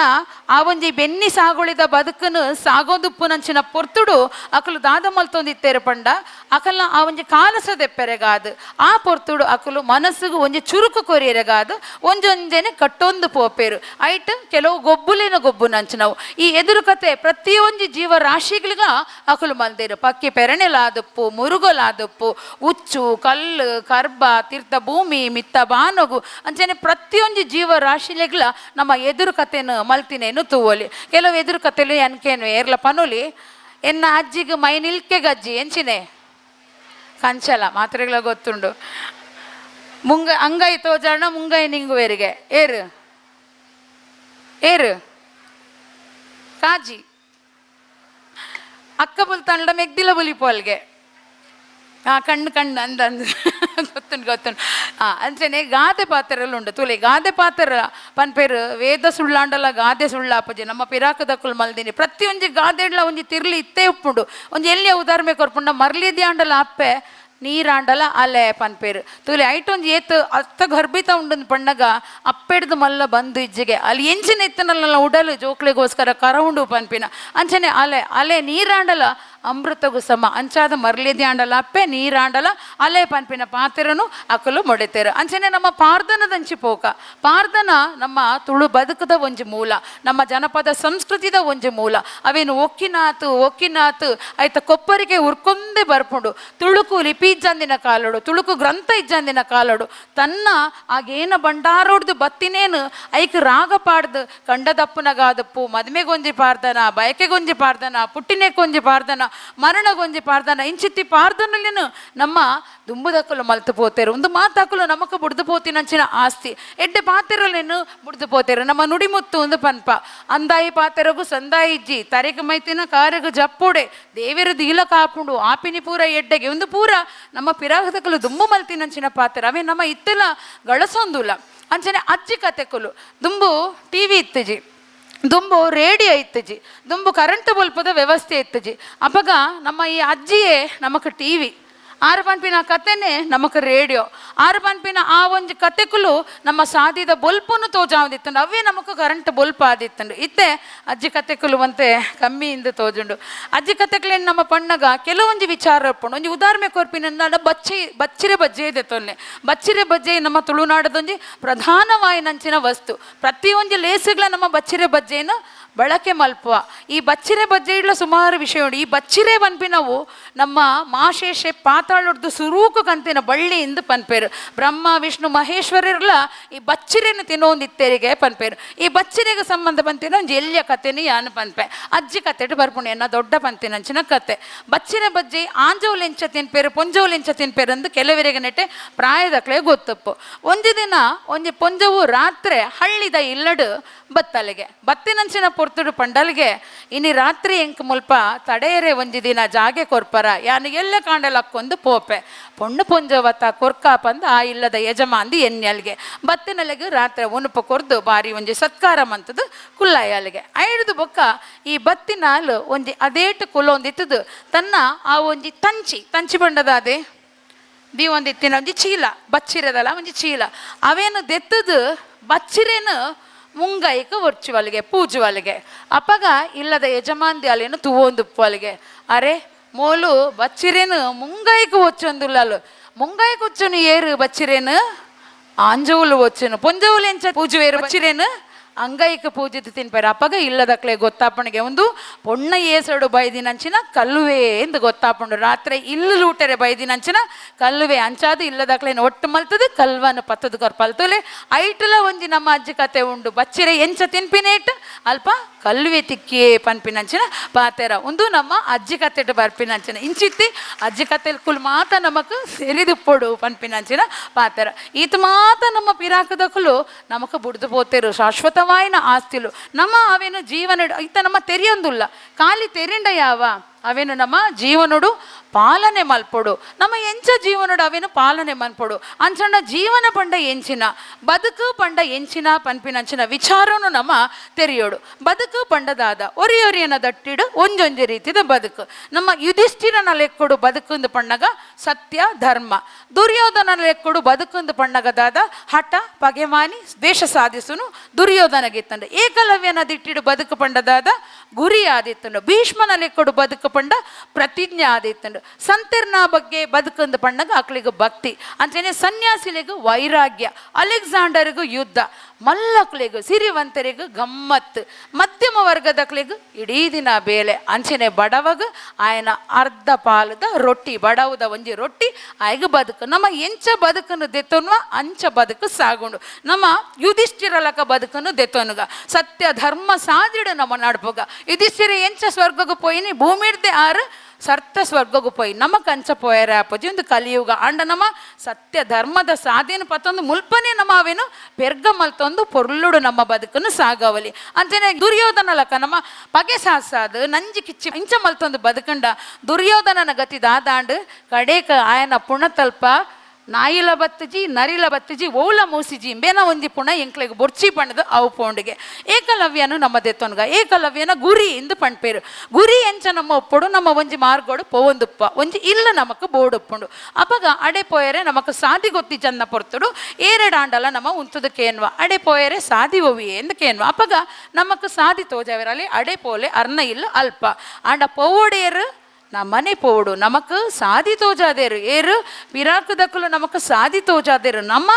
A: ಆ ಒಂಜಿ ಬೆನ್ನಿ ಸಾಗುಳಿದ ಬದುಕನ್ನು ಸಾಗೋದುಪ್ಪು ನಂಚಿನ ಪೊರ್ತುಡು ಅಕಲು ದಾದ ಮಲ್ತೊಂದಿತ್ತೇರು ಪಂಡ ಅಕಲ್ನ ಆ ಒಂಜಿ ಕಾಲಸದೆಪ್ಪೆರೆಗಾದು ಆ ಪೊರ್ತುಡು ಅಕಲು ಮನಸ್ಸಿಗೂ ಒಂಜಿ ಚುರುಕು ಕೊರಿಯರೆಗಾದು ಒಂಜೊಂಜೆನೆ ಕಟ್ಟೊಂದು ಪೋಪೇರು ಐಟ್ ಕೆಲವು ಗೊಬ್ಬುಲಿನ ಗೊಬ್ಬು ನಂಚಿನವು ಈ ಎದುರು ಕತೆ ಪ್ರತಿಯೊಂದು ಜೀವರಾಶಿಗಳಿಗ ಅಕಲು ಮಲ್ದೇರು ಪಕ್ಕಿ ಪೆರಣೆಲಾದಪ್ಪು ಮುರುಗೊಲಾದಪ್ಪು ಉಚ್ಚು ಕಲ್ಲು ಕರ್ಬ ತೀರ್ಥ ಭೂಮಿ ಮಿತ್ತ ಬಾನಗು ಅಂಚನೆ ಪ್ರತಿಯೊಂದು ಜೀವರಾಶಿಲೆಗ್ಲ ನಮ್ಮ ಎದುರು ಕತೆನ ಮಲ್ತಿನೇನು ತೂವಲಿ ಕೆಲವು ಎದುರು ಕತೆಲು ಎನ್ಕೇನು ಏರ್ಲ ಪನುಲಿ ಎನ್ನ ಅಜ್ಜಿಗೆ ಮೈ ನಿಲ್ಕೆ ಗಜ್ಜಿ ಎಂಚಿನೆ ಕಂಚಲ ಮಾತ್ರೆಗಳ ಗೊತ್ತುಂಡು ಅಂಗೈ ತೋಜಾಣ ಮುಂಗೈ ನಿಂಗುವೇರಿಗೆ ಏರು ಏರು ಕಾಜಿ ಅಕ್ಕ ಬುಲ್ತಾಂಡ ಮೆಗ್ದಿಲ ಬುಲಿಪೋಲ್ಗೆ ಕಣ್ಣು ಅಂದಂದು ಗೊತ್ತುಂಡು ಅಂಚನೆ ಗಾದೆ ಪಾತ್ರರಲ್ಲಿ ಉಂಡು ತುಲೆ ಗಾದೆ ಪಾತ್ರ ಪನ್ಪೇರು ವೇದ ಸುಳ್ಳಾಂಡಲ ಗಾದೆ ಸುಳ್ಳಾಪಜಿ ನಮ್ಮ ಪಿರಾಕದಕ್ಕುಲು ಮಲ್ದಿನಿ ಪ್ರತಿಯೊಂದು ಗಾದೆಡ್ಲ ಒಂಜಿ ತಿರ್ಲಿ ಇತ್ತೇ ಉಪ್ಪುಂಡು ಒಂಜಿ ಎಲ್ಲಿಯ ಉದಾಹರಣೆ ಕೊರ್ಪುಂಡ ಮರ್ಲಿದಿ ಆಂಡಲ ಅಪ್ಪೆ ನೀರಾಂಡಲ ಅಲೆ ಪನ್ಪೇರು ತುಲೆ ಐಟೊಂದು ಏತು ಅತ್ತ ಗರ್ಭಿತ ಉಂಡು ಪಣ್ಣಗ ಅಪ್ಪೆಡ್ದು ಮಲ್ಲ ಬಂದು ಇಜ್ಜಿಗೆ ಅಲ್ಲಿ ಎಂಚಿನ ಎತ್ತನಲ್ಲ ಉಡಲು ಜೋಕ್ಲೆಗೋಸ್ಕರ ಕರ ಉಂಡು ಪನ್ಪಿನ ಅಂಚನೆ ಅಲೆ ಅಲೆ ನೀರಾಂಡಲ ಅಮೃತಗೂ ಸಮ ಅಂಚಾದ ಮರ್ಲಿದಿ ಆಂಡಲ ಅಪ್ಪೆ ನೀರಾಂಡಲ ಅಲೆ ಪನ್ಪಿನ ಪಾತೆರನು ಅಕಲು ಮೊಡೆತೇರು ಅಂಚನೆ ನಮ್ಮ ಪಾರ್ದನದಂಚಿ ಪೋಕ ಪಾರ್ದನ ನಮ್ಮ ತುಳು ಬದುಕದ ಒಂಜಿ ಮೂಲ ನಮ್ಮ ಜನಪದ ಸಂಸ್ಕೃತಿದ ಒಂಜಿ ಮೂಲ ಅವೇನು ಒಕ್ಕಿನಾತು ಆಯ್ತ ಕೊಪ್ಪರಿಗೆ ಉರ್ಕೊಂದೇ ಬರ್ಪುಂಡು ತುಳುಕು ಲಿಪಿ ಇಜ್ಜಂದಿನ ಕಾಲೋಡು ತುಳುಕು ಗ್ರಂಥ ಇಜ್ಜಂದಿನ ಕಾಲೋಡು ತನ್ನ ಆಗೇನ ಬಂಡಾರೋಡ್ದು ಬತ್ತಿನೇನು ಐಕ್ ರಾಗ ಪಾಡ್ದು ಕಂಡದಪ್ಪನಗಾದಪ್ಪು ಮದುವೆಗೊಂಜಿ ಪಾರ್ದನ ಬಯಕೆಗೊಂಜಿ ಪಾರ್ದನ ಪುಟ್ಟಿನೆಗೊಂಜಿ ಪಾರ್ದನ ಮರಣಗೊಂಜಿ ಪಾರ್ದನ ಇಂಚಿತ್ತಿ ಪಾರ್ದನಲ್ಲಿನು ನಮ್ಮ ದುಂಬುದಕ್ಕಲು ಮಲ್ತು ಪೋತೇರು ಒಂದು ಮಾತಾಕಲು ನಮಕ್ ಬುಡ್ದು ಪೋತಿನಂಚಿನ ಆಸ್ತಿ ಎಡ್ಡೆ ಪಾತೆರಲ್ಲೇನು ಬುಡ್ದು ಪೋತೇರು ನಮ್ಮ ನುಡಿಮುತ್ತು ಒಂದು ಪನ್ಪ ಅಂದಾಯಿ ಪಾತೆರಗು ಸಂದಾಯಿ ಇಜ್ಜಿ ತರೆಗ ಮೈತಿನ ಕಾರೆಗು ಜಪ್ಪುಡೆ ದೇವರ ದೀಲ ಕಾಪುಂಡು ಆಪಿನಿ ಪೂರ ಎಡ್ಡೆಗೆ ಒಂದು ಪೂರ ನಮ್ಮ ಪಿರಾಗದಕ್ಕಲು ದುಂಬು ಮಲ್ತಿನಂಚಿನ ಪಾತೆರ ಅವೇ ನಮ್ಮ ಇತ್ತೆಲ ಗಳಸೊಂದುಲ್ಲ ಅಂಚನೆ ಅಜ್ಜಿ ಕತೆಕುಲು ದುಂಬು ಟಿವಿ ಇತ್ತಜಿ ದುಂಬು ರೇಡಿಯೋ ಇತ್ತಜಿ ದುಂಬು ಕರೆಂಟ್ ಬಲ್ಪದ ವ್ಯವಸ್ಥೆ ಇತ್ತಜಿ ಅಪಗ ನಮ್ಮ ಈ ಅಜ್ಜಿಯೇ ನಮಕ್ ಟಿವಿ ಆರು ಪನ್ಪಿನ ಕತೆನೇ ನಮಕ್ ರೇಡಿಯೋ ಆರು ಪನ್ಪಿನ ಆ ಒಂಜಿ ಕತೆಕುಲು ನಮ್ಮ ಸಾದಿದ ಬೊಲ್ಪುನು ತೋಜಾವದಿತ್ತಂಡು ಅವೇ ನಮಕ್ ಕರೆಂಟ್ ಬೊಲ್ಪ ಆದಿತ್ತಂಡು ಇತ್ತೆ ಅಜ್ಜಿ ಕತೆಕುಲು ಅಂತೆ ಕಮ್ಮಿಯಿಂದ ತೋಜುಂಡು ಅಜ್ಜಿ ಕತೆಕಲೇನು ನಮ್ಮ ಪಣ್ಣಗ ಕೆಲವೊಂಜಿ ವಿಚಾರ ಇರ್ಪುಂಡು ಒಂಜಿ ಉದಾಹರಣೆ ಕೊರ್ಪಿನ ಬಚ್ಚಿರೆ ಬಜ್ಜೆ ಇದೆ ತೊನ್ನೆ ಬಚ್ಚಿರೆ ಬಜ್ಜೆ ನಮ್ಮ ತುಳುನಾಡದೊಂಜಿ ಪ್ರಧಾನವಾಯಿನಂಚಿನ ವಸ್ತು ಪ್ರತಿಯೊಂದು ಲೇಸುಗಳ ನಮ್ಮ ಬಚ್ಚಿರೆ ಬಜ್ಜೆಯನ್ನು ಬಳಕೆ ಮಲ್ಪುವ ಈ ಬಚ್ಚಿರೆ ಬಜ್ಜೆ ಇಡ್ಲ ಸುಮಾರು ವಿಷಯ ಉಂಟು ಈ ಬಚ್ಚಿರೆ ಪನ್ಪಿನವು ನಮ್ಮ ಮಾಶೇಷೆ ಪಾತಾಳೊಡ್ದು ಸುರೂಕು ಕಂತಿನ ಬಳ್ಳಿಯಿಂದ ಪನ್ಪೇರು ಬ್ರಹ್ಮ ವಿಷ್ಣು ಮಹೇಶ್ವರರ್ಲ ಈ ಬಚ್ಚಿರೆಯನ್ನು ತಿನ್ನೋಂದಿತ್ತೇರಿಗೆ ಪನ್ಪೇರು ಈ ಬಚ್ಚಿರೆಗೆ ಸಂಬಂಧ ಪಂತಿನ ಒಂದು ಎಲ್ಲಿಯ ಕತೆನಿ ಯಾನು ಪನ್ಪೆ ಅಜ್ಜಿ ಕತೆಟ್ ಬರ್ಪುಣಿ ಎನ್ನ ದೊಡ್ಡ ಪಂತಿನಂಚಿನ ಕತೆ ಬಚ್ಚಿರೆ ಬಜ್ಜೆ ಆಂಜೋಲೆಂಚ ತಿನ್ಪೇರು ಪೊಂಜೋಲೆಂಚ ತಿನ್ಪೇರು ಅಂದು ಕೆಲವರಿಗೆ ನೆಟ್ಟೆ ಪ್ರಾಯದಕ್ಲೆ ಗೊತ್ತಪ್ಪು ಒಂದು ದಿನ ಒಂಜಿ ಪೊಂಜವು ರಾತ್ರಿ ಹಳ್ಳಿದ ಇಲ್ಲಡು ಬತ್ತಲೆಗೆ ಬತ್ತಿನಂಚಿನ ಪೊರ್ತುಡು ಪಂಡಲ್ಗೆ ಇನಿ ರಾತ್ರಿ ಎಂಕ್ ಮುಲ್ಪ ತಡೆಯರೆ ಒಂಜಿ ದಿನ ಜಾಗೆ ಕೊರ್ಪರ ಯಾನು ಎಲ್ಲ ಕಾಂಡಲಕ್ಕೊಂದು ಪೋಪೆ ಪೊಣ್ಣು ಪೊಂಜವತ್ತ ಕೊರ್ಕ ಪಂದು ಆ ಇಲ್ಲದ ಯಜಮಾಂದಿ ಎನ್ಯಲ್ಗೆ ಬತ್ತಿನಲ್ಲಿಗೆ ರಾತ್ರಿ ಉನುಪು ಕೊರ್ದು ಬಾರಿ ಒಂಜಿ ಸತ್ಕಾರ ಮಂತದು ಕುಲ್ಲಾಯಲ್ಗೆ ಐಡ್ದು ಬೊಕ್ಕ ಈ ಬತ್ತಿನಾಲು ಒಂಜಿ ಅದೇಟು ಕುಲೊಂದಿತ್ತದು ತನ್ನ ಆ ಒಂಜಿ ತಂಚಿ ಬಂಡದ ಅದೇ ದಿ ಒಂದಿತ್ತಿನ ಒಂಜಿ ಚೀಲ ಬಚ್ಚಿರದಲ್ಲ ಒಂಜಿ ಚೀಲ ಅವೇನು ದೆತ್ತದು ಬಚ್ಚಿರೇನು ಮುಂಗೈಕ ಒರ್ಚುವಲ್ಗೆ ಪೂಜುವಲ್ಗೆ ಅಪ್ಪಗ ಇಲ್ಲದ ಯಜಮಾಂದಿ ಅಲ್ಲೇನು ತುವೊಂದುಪ್ಪಲ್ಗೆ ಅರೆ ಮೋಲು ಬಚ್ಚಿರೇನು ಮುಂಗೈಕ ಒಚ್ಚೊಂದುಲ್ಲಲು ಮುಂಗೈಕ ಒಚ್ಚುನು ಏರು ಬಚ್ಚಿರೇನು ಆಂಜವುಲು ಒಚ್ಚುನು ಪೊಂಜವುಲು ಎಂಚ ಪೂಜುವೇರು ಬಚ್ಚಿರೇನು ಅಂಗೈಕ ಪೂಜಿತ ತಿನ್ಪೇರು ಅಪ್ಪಗ ಇಲ್ಲದಕ್ಲೆ ಗೊತ್ತಾಪಣಿಗೆ ಒಂದು ಪೊಣ್ಣ ಏಸಡು ಬೈದಿನಂಚಿನ ಕಲ್ಲುವೆ ಎಂದು ಗೊತ್ತಾಪುಂಡು ರಾತ್ರಿ ಇಲ್ಲು ಲೂಟರೆ ಬೈದಿನಂಚಿನ ಕಲ್ಲುವೆ ಅಂಚಾದು ಇಲ್ಲದಕ್ಲೇನು ಒಟ್ಟು ಮಲ್ತದು ಕಲ್ವನು ಪತ್ತದು ಕೊರ್ಪಲ್ತುಲೆ ಐಟಲ ಒಂಜಿ ನಮ್ಮ ಅಜ್ಜಿ ಕತೆ ಉಂಡು ಬಚ್ಚಿರೆ ಎಂಚ ತಿನ್ಪಿನೇಟ್ ಅಲ್ಪ ಕಲ್ಲುವೆ ತಿಕ್ಕಿಯೇ ಪನ್ಪಿನಂಚಿನ ಪಾತೆರ ಒಂದು ನಮ್ಮ ಅಜ್ಜಿ ಕತೆಟ್ ಬರ್ಪಿನಂಚಿನ ಇಂಚಿತ್ತಿ ಅಜ್ಜಿ ಕತೆಲ್ ಕುಲ್ ಮಾತ ನಮಕ್ ಸೆರಿದುಪ್ಪೊಡು ಪನ್ಪಿನಂಚಿನ ಪಾತೆರ ಈತ ಮಾತ ನಮ್ಮ ಪಿರಾಕದಕುಲು ನಮಕ್ ಬುಡ್ದು ಪೋತೇರು ಶಾಶ್ವತ ಆಸ್ತಿಲು ನಮ್ಮ ಅವೇನು ಜೀವನ ಇತ್ತ ನಮ್ಮ ತೆರೆಯೊಂದುಲ್ಲ ಖಾಲಿ ತೆರಿಂಡ ಯಾವ ಅವೇನು ನಮ್ಮ ಜೀವನಡು ಪಾಲನೆ ಮಲ್ಪೊಡು. ನಮ್ಮ ಎಂಚ ಜೀವನಡು ಅವೇನು ಪಾಲನೆ ಮನ್ಪೊಡು ಅಂಚಂಡ ಜೀವನ ಪಂಡ ಎಂಚಿನ ಬದುಕು ಪಂಡ ಎಂಚಿನ ಪನ್ಪಿನಂಚಿನ ವಿಚಾರನು ನಮ್ಮ ತೆರೆಯೋಡು. ಬದುಕು ಪಂಡದಾದ ಒರಿಯೊರಿಯನ ದಟ್ಟಿಡು ಒಂಜೊಂಜಿ ರೀತಿದ ಬದುಕು. ನಮ್ಮ ಯುಧಿಷ್ಠಿರನ ಲೆಕ್ಕೊಡು ಬದುಕುಂದು ಪಣ್ಣಗ ಸತ್ಯ ಧರ್ಮ. ದುರ್ಯೋಧನ ಲೆಕ್ಕೊಡು ಬದುಕುಂದು ಪಣ್ಣಗದಾದ ಹಠ ಪಗೆಮಾನಿ ದ್ವೇಷ ಸಾಧಿಸುನು ದುರ್ಯೋಧನಗಿತ್ತಂಡು. ಏಕಲವ್ಯನ ದಿಟ್ಟಿಡು ಬದುಕು ಪಂಡದಾದ ಗುರಿ ಆದಿತ್ತಂಡು. ಭೀಷ್ಮನ ಲೆಕ್ಕೊಡು ಬದುಕು ಪಂಡ ಪ್ರತಿಜ್ಞೆ ಆದಿತ್ತಂಡು. ಸಂತಿರ್ನ ಬಗ್ಗೆ ಬದುಕಂದು ಪಣ್ಣಗ ಅಕ್ಳಿಗೂ ಭಕ್ತಿ ಅಂಚನೆ ಸನ್ಯಾಸಿಲಿಗೂ ವೈರಾಗ್ಯ, ಅಲೆಕ್ಸಾಂಡರ್ಗೂ ಯುದ್ಧ, ಮಲ್ಲಕ್ಳಿಗೂ ಸಿರಿವಂತರಿಗೂ ಗಮ್ಮತ್ತು, ಮಧ್ಯಮ ವರ್ಗದಕ್ಳಿಗೂ ಇಡೀ ದಿನ ಬೇಲೆ ಅಂಚನೆ ಬಡವಗ ಆಯನ ಅರ್ಧ ಪಾಲದ ರೊಟ್ಟಿ ಬಡವದ ಒಂಜಿ ರೊಟ್ಟಿ ಆಯ್ಗ ಬದುಕು. ನಮ್ಮ ಎಂಚ ಬದುಕನ್ನು ದೆತ್ತೋನ್ವ ಅಂಚ ಬದುಕು ಸಾಗುಂಡು. ನಮ್ಮ ಯುಧಿಷ್ಠಿರಲಕ ಬದುಕನ್ನು ದೆತ್ತೋನುಗ ಸತ್ಯ ಧರ್ಮ ಸಾದಿಡು ನಮ್ಮ ನಡ್ಪೋಗ. ಯುಧಿಷ್ಠಿರ ಎಂಚ ಸ್ವರ್ಗಗೂ ಪೋಯಿನಿ ಭೂಮಿಡ್ದೆ ಆರು ಸರ್ತ ಸ್ವರ್ಗಗೂ ಪೋಯಿ ನಮ್ಮ ಕಂಚ ಪೋಯರ ಅಪ್ಪಜಿ ಒಂದು ಕಲಿಯುಗ ಅಂಡ ನಮ್ಮ ಸತ್ಯ ಧರ್ಮದ ಸಾಧೀನ ಪತ್ತೊಂದು ಮುಲ್ಪನೆ ನಮ್ಮ ಅವೇನು ಪೆರ್ಗ ಮಲ್ತೊಂದು ಪೊರ್ಲುಡು ನಮ್ಮ ಬದುಕನ್ನು ಸಾಗವಲಿ ಅಂಚನೆ ದುರ್ಯೋಧನ ಲಕ ನಮ್ಮ ಪಗೆ ಸಾಸಾದು ನಂಜಿ ಕಿಚ್ಚಿ ಇಂಚ ಮಲ್ತೊಂದು ಬದುಕಂಡ ದುರ್ಯೋಧನನ ಗತಿ ದಾದಾಂಡು ಕಡೇಕ ಆಯನ ಪುಣತಲ್ಪ ನಾಯಿಲ ಬತ್ತಜಿ ನರಿಲ ಬತ್ತಜಿ ಓಲ ಮೂಸಿಜಿ ಇಂಬೇನ ಒಂದಿ ಪುಣ ಎಂಕ್ಲೆಗೆ ಬೊರ್ಚಿ ಪಣ್ಣದು ಅವು ಪೋಂಡಿಗೆ. ಏಕಲವ್ಯನು ನಮ್ಮ ದೆತ್ತೊನ್ಗ ಏಕಲವ್ಯನ ಗುರಿ ಇಂದು ಪಣ್ಪೇರು. ಗುರಿ ಎಂಚ ನಮ್ಮ ಒಪ್ಪುಡು ನಮ್ಮ ಒಂಜಿ ಮಾರ್ಗೋಡು ಪೋವಂದುಪ್ಪ ಒಂಜಿ ಇಲ್ಲ ನಮಕ್ ಬೋಡುಪ್ಪುಂಡು. ಅಪಗ ಅಡೆ ಪೋಯರೆ ನಮಕ್ ಸಾದಿ ಗೊತ್ತಿ ಜನ್ನ ಪೊರ್ತುಡು ಏರೆಡು ಆಂಡಲ ನಮ್ಮ ಉಂತುದು ಕೇನ್ವ ಅಡೆ ಪೋಯರೆ ಸಾದಿ ಒವಿಯೇ ಎಂದು ಕೇನ್ವ. ಅಪಗ ನಮಕ್ ಸಾದಿ ತೋಜಾವಿರಲಿ ಅಡೆ ಪೋಲೆ ಅರ್ನ ಇಲ್ಲ ಅಲ್ಪ ಆಂಡ ಪೋವಡೇರು ನಮ್ಮನೆ ಪೋಡು ನಮಕ್ ಸಾದಿ ತೋಜಾದೇರು ಏರು ಪಿರಾಕದಕ್ಕಲು ನಮಕ್ ಸಾದಿ ತೋಜಾದೇರು ನಮ್ಮ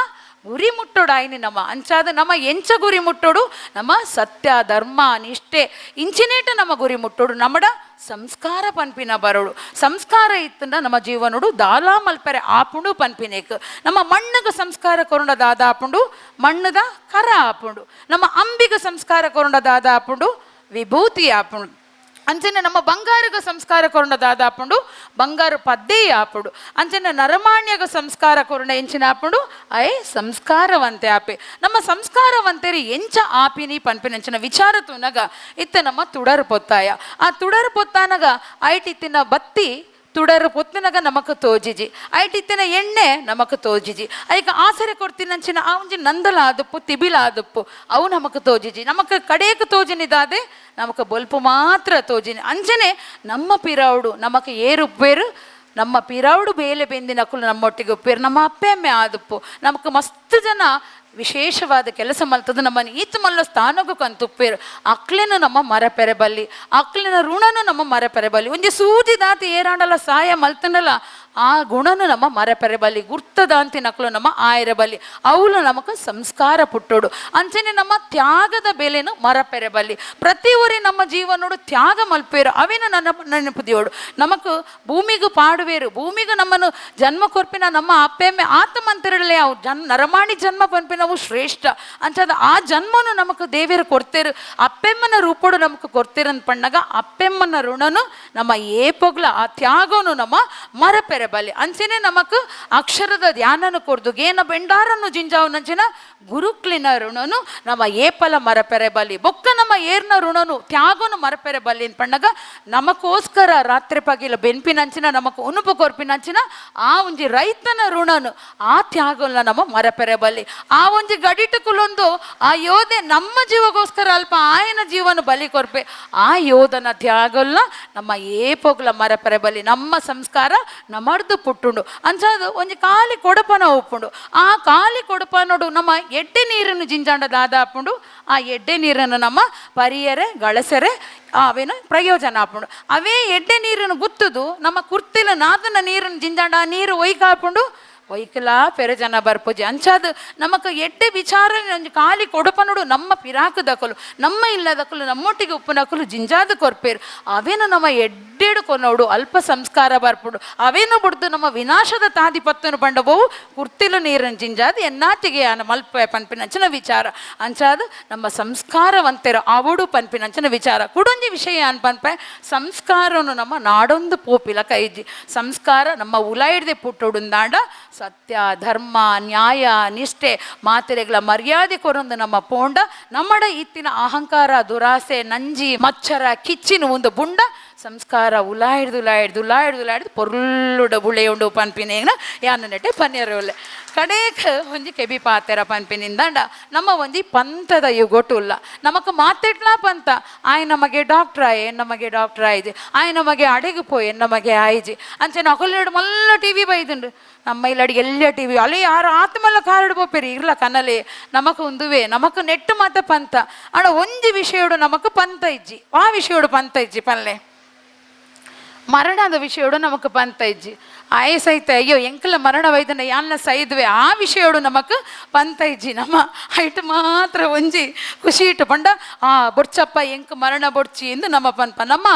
A: ಗುರಿ ಮುಟ್ಟೋಡು ಆಯ್ನಿ ನಮ್ಮ ಅಂಚಾದ ನಮ್ಮ ಎಂಚ ಗುರಿ ಮುಟ್ಟೋಡು ನಮ್ಮ ಸತ್ಯ ಧರ್ಮ ನಿಷ್ಠೆ ಇಂಚಿನೇಟ ನಮ್ಮ ಗುರಿ ಮುಟ್ಟೋಡು ನಮ್ಮಡ ಸಂಸ್ಕಾರ ಪನ್ಪಿನ ಬರೋಡು. ಸಂಸ್ಕಾರ ಇತ್ತಂದ ನಮ್ಮ ಜೀವನೋಡು ದಾಲಾ ಮಲ್ಪರೆ ಆಪುಂಡು ಪನ್ಪಿನೇಕ್. ನಮ್ಮ ಮಣ್ಣಗ ಸಂಸ್ಕಾರ ಕೊರಂಡ ದಾದ ಆಪುಂಡು ಮಣ್ಣದ ಕರ ಆಪುಂಡು. ನಮ್ಮ ಅಂಬಿಗ ಸಂಸ್ಕಾರ ಕೊರಂಡ ದಾದ ಆಪುಂಡು ವಿಭೂತಿ ಆಪುಂಡು. ಅಂಚನೆ ನಮ್ಮ ಬಂಗಾರಗ ಸಂಸ್ಕಾರ ಕೊರಂಡ ದಾದ ಆಪುಂಡು ಬಂಗಾರು ಪದ್ದೇ ಆಪುಡು. ಅಂಚನೆ ನರಮಾಣ್ಯಗ ಸಂಸ್ಕಾರ ಕೊರಂಡ ಎಂಚಿನ ಆಪುಂಡು ಐ ಸಂಸ್ಕಾರವಂತೆ ಆಪೆ. ನಮ್ಮ ಸಂಸ್ಕಾರವಂತೇರಿ ಎಂಚ ಆಪಿನಿ ಪನ್ಪಿನಂಚಿನ ವಿಚಾರ ತುನಗ ಇತ್ತ ನಮ್ಮ ತುಡರು ಪೊತ್ತಾಯ. ಆ ತುಡರು ಪೊತ್ತಾನಗ ಐಟಿತ್ತಿನ ಬತ್ತಿ ತುಡರು ಪೊತ್ತಿನಗ ನಮಕ್ ತೋಜಿಜಿ ಐಟಿತ್ತಿನ ಎಣ್ಣೆ ನಮಕ್ ತೋಜಿಜಿ ಐಕ ಆಸರೆ ಕೊಡ್ತೀನಂಚಿನ ಆ ಒಂಜಿ ನಂದಲ ಆದುಪ್ಪು ತಿಬಿಲ ಆದುಪ್ಪು ಅವು ನಮಕ್ ತೋಜಿಜಿ ನಮಕ್ ಕಡೇಕ ತೋಜಿನಿದಾದೆ ನಮಕ್ ಬೊಲ್ಪು ಮಾತ್ರ ತೋಜಿನಿ ಅಂಚನೆ ನಮ್ಮ ಪಿರೌಡು ನಮಕ್ ಏರುಪ್ಪೇರು ನಮ್ಮ ಪಿರೌಡು ಬೇಲೆ ಬೆಂದಿನಕ್ಕಲು ನಮ್ಮೊಟ್ಟಿಗೆ ಉಪ್ಪೇರು ನಮ್ಮ ಅಪ್ಪೆ ಅಮ್ಮೆ ಆದುಪ್ಪು ನಮಕ್ ಮಸ್ತ್ ಜನ ವಿಶೇಷವಾದ ಕೆಲಸ ಮಲ್ತದ ನಮ್ಮನ್ನು ಈತ ಮಲ್ಲ ಸ್ಥಾನಗೂ ಕಂತುಪ್ಪೇರು ಅಕ್ಲಿನ ನಮ್ಮ ಮರಪೆರೆಬಲ್ಲಿ ಅಕ್ಲಿನ ಋಣನು ನಮ್ಮ ಮರಪೆರೆಬಲ್ಲಿ ಒಂಜಿ ಸೂಜಿ ದಾತಿ ಏರಾಂಡಲ ಸಹಾಯ ಮಲ್ತನಲ್ಲ ಆ ಗುಣನು ನಮ್ಮ ಮರಪೆರೆಬಲ್ಲಿ ಗುರ್ತದಾಂತಿ ನಕ್ಲು ನಮ್ಮ ಆಯಿರಬಲ್ಲಿ ಅವಳು ನಮಕ್ ಸಂಸ್ಕಾರ ಪುಟ್ಟೋಡು ಅಂಚನೆ ನಮ್ಮ ತ್ಯಾಗದ ಬೆಲೆನು ಮರಪೆರೆಬಲ್ಲಿ ಪ್ರತಿ ಊರಿ ನಮ್ಮ ಜೀವನೋಡು ತ್ಯಾಗ ಮಲ್ಪೇರು ಅವೇನು ನನ್ನ ನೆನಪುದಿಯೋಡು ನಮಕ್ ಭೂಮಿಗೂ ಪಾಡುವೇರು ಭೂಮಿಗೂ ನಮ್ಮನ್ನು ಜನ್ಮ ಕೊರ್ಪಿನ ನಮ್ಮ ಅಪ್ಪೆಮ್ಮೆ ಆತ್ಮಂತರಲ್ಲೇ ಅವು ನರಮಾಣಿ ಜನ್ಮ ಪನ್ಪಿನವು ಶ್ರೇಷ್ಠ ಅಂಚದ ಆ ಜನ್ಮನು ನಮಕ್ ದೇವಿಯರು ಕೊಡ್ತೇರು ಅಪ್ಪೆಮ್ಮನ ರೂಪೋಡು ನಮಕ್ ಕೊಡ್ತೇರಂತ ಪಣ್ಣಗ ಅಪ್ಪೆಮ್ಮನ ಋಣನು ನಮ್ಮ ಏಪೊಗ್ಲ ಆ ತ್ಯಾಗನು ನಮ್ಮ ಮರಪೆರೆ ಬಲ್ಲಿ ಅಂಚನೆ ನಮಕ್ ಅಕ್ಷರದ ಧ್ಯಾನನು ಕೊರ್ದು ಗೇನ ಬೆಂಡಾರನ್ನು ಜಿಂಜಾವು ನಂಚಿನ ಗುರುಕ್ಲಿನ ಋಣನು ನಮ್ಮ ಏಪಲ ಮರಪೆರೆ ಬಲ್ಲಿ ಬೊಕ್ಕ ನಮ್ಮ ಏರ್ನ ಋಣನು ತ್ಯಾಗನು ಮರಪೆರೆ ಬಲ್ಲಿ ಅಂತ ಪಣ್ಣಗ ನಮಕೋಸ್ಕರ ರಾತ್ರಿ ಪಗಿಲ ಬೆನ್ಪಿನಂಚಿನ ನಮಕ್ ಉನುಪು ಕೊರ್ಪಿನಂಚಿನ ಆ ಒಂಜಿ ರೈತನ ಋಣನು ಆ ತ್ಯಾಗನ ನಮ್ಮ ಮರಪೆರೆ ಬಲ್ಲಿ ಆ ಒಂಜಿ ಗಡಿಟಕುಲೊಂದು ಆ ಯೋಧೆ ನಮ್ಮ ಜೀವಗೋಸ್ಕರ ಅಲ್ಪ ಆಯನ ಜೀವನ ಬಲಿ ಕೊರ್ಪೆ ಆ ಯೋಧನ ತ್ಯಾಗಲ್ನ ನಮ್ಮ ಏಪೋಗ್ಲ ಮರಪೆರೆ ಬಲ್ಲಿ ನಮ್ಮ ಸಂಸ್ಕಾರ ನಮ್ಮ ಪುಟ್ಟುಂಡು ಅಂಚದು ಒಂಜಿ ಕಾಲಿ ಕೊಡಪನ ಉಪ್ಪುಂಡು ಆ ಕಾಲಿ ಕೊಡಪನೋಡು ನಮ್ಮ ಎಡ್ಡೆ ನೀರನ್ನು ಜಿಂಜಾಂಡ ದಾದ ಆಪುಂಡು ಆ ಎಡ್ಡೆ ನೀರನ್ನು ನಮ್ಮ ಪರಿಯರೆ ಗಳಸರೆ ಅವೇನು ಪ್ರಯೋಜನ ಆಪುಂಡು ಅವೇ ಎಡ್ಡೆ ನೀರನ್ನು ಗುತ್ತದು ನಮ್ಮ ಕುರ್ತಿಲ ನಾದನ ನೀರನ್ನು ಜಿಂಜಾಂಡ ಆ ನೀರು ಒಯ್ಕ ಆಪುಂಡು ಒಯ್ಕಲ ಪೆರಜನ ಬರ್ಪುಜಿ ಅಂಚಾದ ನಮಕ್ ಎಡ್ಡೆ ವಿಚಾರ ಖಾಲಿ ಕೊಡಪನುಡು ನಮ್ಮ ಪಿರಾಕದಕಲು ನಮ್ಮ ಇಲ್ಲದಕಲು ನಮ್ಮೊಟ್ಟಿಗೆ ಉಪ್ಪುನಕಲು ಜಿಂಜಾದ ಕೊರ್ಪೇರು ಅವೇನು ನಮ್ಮ ಎಡ್ಡೆಡು ಕೊನೋಡು ಅಲ್ಪ ಸಂಸ್ಕಾರ ಬರ್ಪುಡು ಅವೇನು ಬಿಡ್ದು ನಮ್ಮ ವಿನಾಶದ ತಾದಿ ಪತ್ತನು ಬಂಡಬೋವು ಕುರ್ತಿಲು ನೀರನ್ನು ಜಿಂಜಾದ ಎನ್ನಾತಿಗೆ ಮಲ್ಪ ಪನ್ಪಿನಂಚಿನ ವಿಚಾರ ಅಂಚಾದ ನಮ್ಮ ಸಂಸ್ಕಾರವಂತೆರ ಅವಡು ಪನ್ಪಿನಂಚಿನ ವಿಚಾರ ಕುಡೊಂಜಿ ವಿಷಯ ಅನ್ ಪನ್ಪೆ ಸಂಸ್ಕಾರನು ನಮ್ಮ ನಾಡೊಂದು ಪೋಪಿಲ ಕೈಜಿ ಸಂಸ್ಕಾರ ನಮ್ಮ ಉಲಾಯಿಡ್ದೆ ಪುಟ್ಟೊಡುಂದಾಂಡ ಸತ್ಯ ಧರ್ಮ ನ್ಯಾಯ ನಿಷ್ಠೆ ಮಾತೆರೆಗಳ ಮರ್ಯಾದೆ ಕೊರೊಂದು ನಮ್ಮ ಪೋಂಡ ನಮ್ಮಡ ಇತ್ತಿನ ಅಹಂಕಾರ ದುರಾಸೆ ನಂಜಿ ಮಚ್ಚರ ಕಿಚ್ಚಿನ ಒಂದು ಬುಂಡ ಸಂಸ್ಕಾರ ಉಲಾಯಿಡ್ದು ಪೊರ್ಲುಡ ಬುಳೆಯುಂಡು ಪನ್ಪಿನೇನ ಯಾನ ನೆಟ್ಟೆ ಪನ್ನೀರೊಲ್ಲೆ ಕಡೇಕ ಒಂಜಿ ಕೆಬಿ ಪಾತೆರ ಪನ್ಪಿನಿಂದಾಂಡ ನಮ್ಮ ಒಂಜಿ ಪಂತದ ಯುಗೊಟ್ಟುಲ್ಲ ನಮಕ್ ಮಾತೆಟ್ಲಾ ಪಂತ ಆಯ್ ನಮಗೆ ಡಾಕ್ಟರ್ ಆಯ್ಜಿ ಆಯ್ ನಮಗೆ ಅಡೆಗೆ ಪೋಯ್ ನಮಗೆ ಆಯ್ಜಿ ಅಂಚೆನ ಅಕೊಲ್ಲೆಡು ಮಲ್ಲ ಟಿವಿ ಬೈದುಂಡು ನಮ್ಮ ಇಲ್ಲಡಿ ಎಲ್ಲ ಟಿವಿ ಅಲ್ಲಿ ಯಾರು ಆತ್ಮಲ್ಲ ಕಾರಡು ಪೋಪೇರಿ ಇರ್ಲ ಕನಲೆ ನಮಕ್ ಉಂದುವೆ ನಮಕ್ ನೆಟ್ಟು ಮಾತ ಪಂತ ಆಡ ಒಂಜಿ ವಿಷಯಡು ನಮಕ್ ಪಂತ ಇಜ್ಜಿ ಆ ವಿಷಯಡು ಪಂತ ಇಜ್ಜಿ ಪಲ್ಲೆ ಮರಣದ ವಿಷಯಡು ನಮಕ್ ಪಂತ ಇಜ್ಜಿ ಆಯೆ ಸಹಿತ ಅಯ್ಯೋ ಎಂಕಲ ಮರಣ ವೈದ್ಯನ ಯಾನ್ನ ಸೈದ್ವೆ ಆ ವಿಷಯಡು ನಮಕ್ ಪಂತ ಇಜ್ಜಿ ನಮ್ಮ ಐಟ್ ಮಾತ್ರ ಒಂಜಿ ಖುಷಿ ಇಟ್ಟು ಪಂಡ ಬೊಡ್ಚಪ್ಪ ಎಂಕ್ ಮರಣ ಬೊಡ್ಚಿ ಎಂದು ನಮ್ಮ ಪನ್ಪ ನಮ್ಮ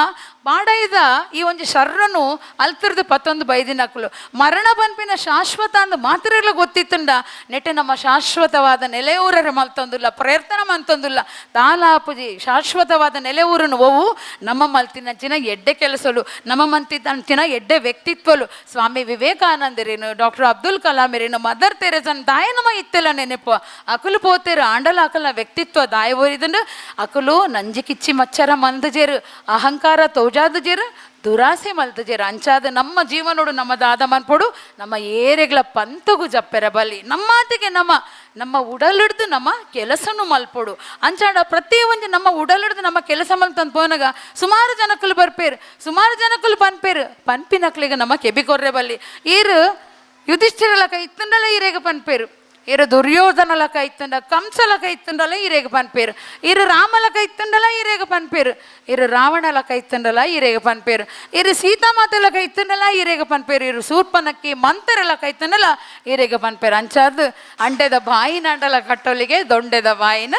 A: ಬಾಡೈದ ಈ ಒಂಜಿ ಶರ್ರನು ಅಲ್ತಿರ್ದು ಪತ್ತೊಂದು ಬೈದಿನಕ್ಲು ಮರಣ ಪನ್ಪಿನ ಶಾಶ್ವತ ಅಂದು ಮಾತ್ರ ಎಲ್ಲ ಗೊತ್ತಿತ್ತುಂಡ ನೆಟ್ಟೆ ನಮ್ಮ ಶಾಶ್ವತವಾದ ನೆಲೆಯೂರರ ಮಲ್ತೊಂದುಲ್ಲ ಪ್ರಯತ್ನ ಮಂತೊಂದುಲ್ಲ ತಾಲಾಪುಜಿ ಶಾಶ್ವತವಾದ ನೆಲೆಯೂರನು ಓವು ನಮ್ಮ ಮಲ್ತಿನಂಚಿನ ಎಡ್ಡೆ ಕೆಲಸಲು ನಮ್ಮ ಮಂತಿನಂಚಿನ ಎಡ್ಡೆ ವ್ಯಕ್ತಿತ್ವಲು ಸ್ವಾಮಿ ವಿವೇಕಾನಂದರೇನು ಡಾಕ್ಟರ್ ಅಬ್ದುಲ್ ಕಲಾಮಿರೇನು ಮದರ್ ತೆರೆಸನ್ ದಾಯ ನಮ್ಮ ಇತ್ತೆಲ್ಲ ನೆನಪು ಅಕಲು ಪೋತೆರು ಆಂಡಲ ಅಕಲ್ನ ವ್ಯಕ್ತಿತ್ವ ದಾಯ ಓರಿದಂಡು ಅಕಲು ನಂಜಿ ಕಿಚ್ಚಿ ಮಚ್ಚರ ಮಂದಜೇರು ಅಹಂಕಾರ ತೌಜಾದಜೇರು ದುರಾಸೆ ಮಲ್ತಜೇರು ಅಂಚಾದ ನಮ್ಮ ಜೀವನೋಡು ನಮ್ಮ ದಾದ ಮನ್ಪೊಡು ನಮ್ಮ ಏರೆಗಳ ಪಂತಗು ಜಪ್ಪೆರ ಬಲಿ ನಮ್ಮಾತಿಗೆ ನಮ್ಮ ಉಡಲಿಡ್ದು ನಮ್ಮ ಕೆಲಸನು ಮಲ್ಪೊಡು ಅಂಚಾಡ ಪ್ರತಿ ಒಂಜಿ ನಮ್ಮ ಉಡಲಿಡ್ದು ನಮ್ಮ ಕೆಲಸ ಮಲ್ತಂದು ಪೋನಾಗ ಸುಮಾರು ಜನಕ್ಕಲು ಪನ್ಪೇರು ಪನ್ಪಿನಕ್ಲಿಗೆ ನಮ್ಮ ಕೆಬಿ ಕೊರ್ರೆ ಬಲ್ಲಿ ಈರು ಯುಧಿಷ್ಠಿರಲ ಕೈ ಇತ್ತಂಡಲ ಈರೇಗ ಪನ್ಪೇರು ಇರು ದುರ್ಯೋಧನಲ ಕೈ ಇತ್ತಂಡ ಕಂಸಲ ಕೈ ಇತ್ತಂಡಲ ಈರೇಗ ಪನ್ಪೇರು ಇರು ರಾಮಲ ಕೈ ಇತ್ತಂಡಲ ಈರೇಗ ಪನ್ಪೇರು ಇರು ರಾವಣಲ ಕೈ ಇತ್ತಂಡಲ ಈರೇಗ ಪನ್ಪೇರು ಇರು ಸೀತಾಮಾತೆಲ ಕೈ ಇತ್ತಂಡಲ ಈರೇಗ ಪನ್ಪೇರು ಇರು ಸೂರ್ಪನಕ್ಕಿ ಮಂತೆರೆಲ ಕೈ ಇತ್ತಂಡಲ ಈರೇಗ ಪನ್ಪೇರು ಅಂಚಾದ ಅಂಡೆದ ಬಾಯಿನ ಅಂಡಲ ಕಟ್ಟೋಲಿಗೆ ದೊಂಡೆದ ಬಾಯಿನ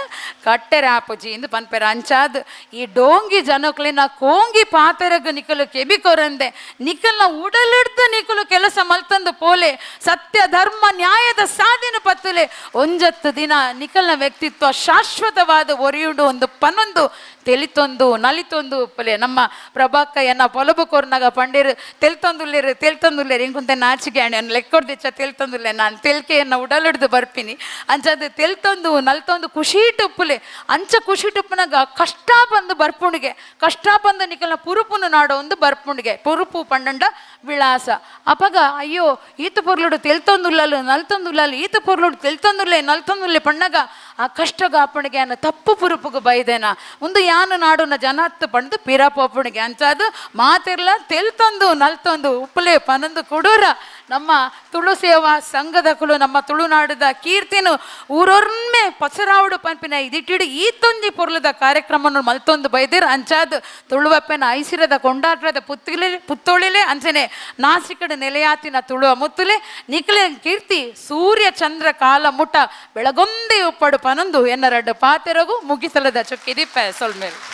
A: ಕಟ್ಟೆರ ಆಪುಜಿ ಇಂದು ಪನ್ಪೇರು ಅಂಚಾದ ಈ ಡೋಂಗಿ ಜನಕ್ಲಿನ ಕೋಂಗಿ ಪಾತೆರಗ ನಿಕಲು ಕೆಬಿ ಕೊರಂದೆ ನಿಕಲ್ನ ಉಡಲಿಡ್ದು ನಿಕಲು ಕೆಲಸ ಮಲ್ತಂದು ಪೋಲೆ ಸತ್ಯ ಧರ್ಮ ನ್ಯಾಯದ ಸಾಧಿನ ಪತ್ತಲೆ ಒಂಜತ್ತು ದಿನ ನಿಕಲ್ನ ವ್ಯಕ್ತಿತ್ವ ಶಾಶ್ವತವಾದ ಒರಿಯುಂಡು ಒಂದು ಪನ್ನೊಂದು ತೆಲಿತೊಂದು ನಲಿತೊಂದು ಪಲೆ ನಮ್ಮ ಪ್ರಭಾಕಯ್ಯನ ಪೊಲಬು ಕೊರ್ನಾಗ ಪಂಡಿರು ತೆಲ್ತೊಂದುಲ್ಲೇರು ಇಂಕೊಂತೆ ನಾಚಿಕೆ ಅಣ್ಣ ಲೆಕ್ಕೊಡ್ದಿಚ್ಚ ತೆಲ್ತೊಂದುಲ್ಲೆ ನಾನು ತೆಲ್ಕೆಯನ್ನು ಉಡಲಿಡ್ದು ಬರ್ಪಿನಿ ಅಂಚದು ತೆಲ್ತೊಂದು ನಲ್ತೊಂದು ಖುಷಿಟ್ಟು ಉಪ್ಪುಲೆ ಅಂಚ ಖುಷಿಟುಪ್ಪನಾಗ ಕಷ್ಟ ಬಂದು ಬರ್ಪುಣಿಗೆ ಕಷ್ಟ ಬಂದು ನಿಕಲ್ನ ಪುರುಪುನು ನಾಡೋ ಒಂದು ಬರ್ಪುಣಿಗೆ ಪುರುಪು ಪಂಡಂಡ ವಿಳಾಸ ಅಪಗ ಅಯ್ಯೋ ಈತ ಪೊರ್ಲುಡು ತೆಲ್ತೊಂದುಲ್ಲಲು ನಲ್ತೊಂದುಲ್ಲಲು ಈತ ಪೊರ್ಲುಡು ತೆಲ್ತೊಂದುಲ್ಲೆ ನಲ್ತೊಂದುಲ್ಲೆ ಪಣ್ಣಗ ಆ ಕಷ್ಟಗ ಅಪ್ಪಣಿಗೆ ಅನ್ನ ತಪ್ಪು ಪುರುಪುಗು ಬೈದೇನ ಒಂದು ಯಾನು ನಾಡುನ ಜನತ್ತು ಪಂಡು ಪಿರಪೊಪ್ಪಣಿಗೆ ಅಂಚಾದು ಮಾತಿರ್ಲ ತೆಲ್ತೊಂದು ನಲ್ತೊಂದು ಉಪ್ಪಲೆ ಪನಂದು ಕೊಡೂರ ನಮ್ಮ ತುಳು ಸೇವಾ ಸಂಘದಕಲು ನಮ್ಮ ತುಳುನಾಡದ ಕೀರ್ತಿನು ಊರೊರ್ಮೆ ಪಸರಾವುಡು ಪಂಪಿನ ಇದಿಟ್ಟಿಡು ಈತೊಂದಿ ಪೊರ್ಲದ ಕಾರ್ಯಕ್ರಮವನ್ನು ಮಲ್ತೊಂದು ಬೈದಿರ ಅಂಚಾದು ತುಳುವಪ್ಪನ ಐಸಿರದ ಕೊಂಡಾಟದ ಪುತ್ತೊಳಿಲೆ ಅಂಚನೆ ನಾಸಿಕಡ ನೆಲೆಯಾತಿನ ತುಳುವ ಮುತ್ತುಲೆ ನಿಖಲೆ ಕೀರ್ತಿ ಸೂರ್ಯ ಚಂದ್ರ ಕಾಲ ಮುಟ ಬೆಳಗೊಂದೆ ಉಪ್ಪಡು ಪನಂದು ಎನ್ನರಡ್ಡು ಪಾತೆರಗು ಮುಗಿಸಲದ ಚೊಕ್ಕಿದಿ ಸೊಲ್ಮೇಲೆ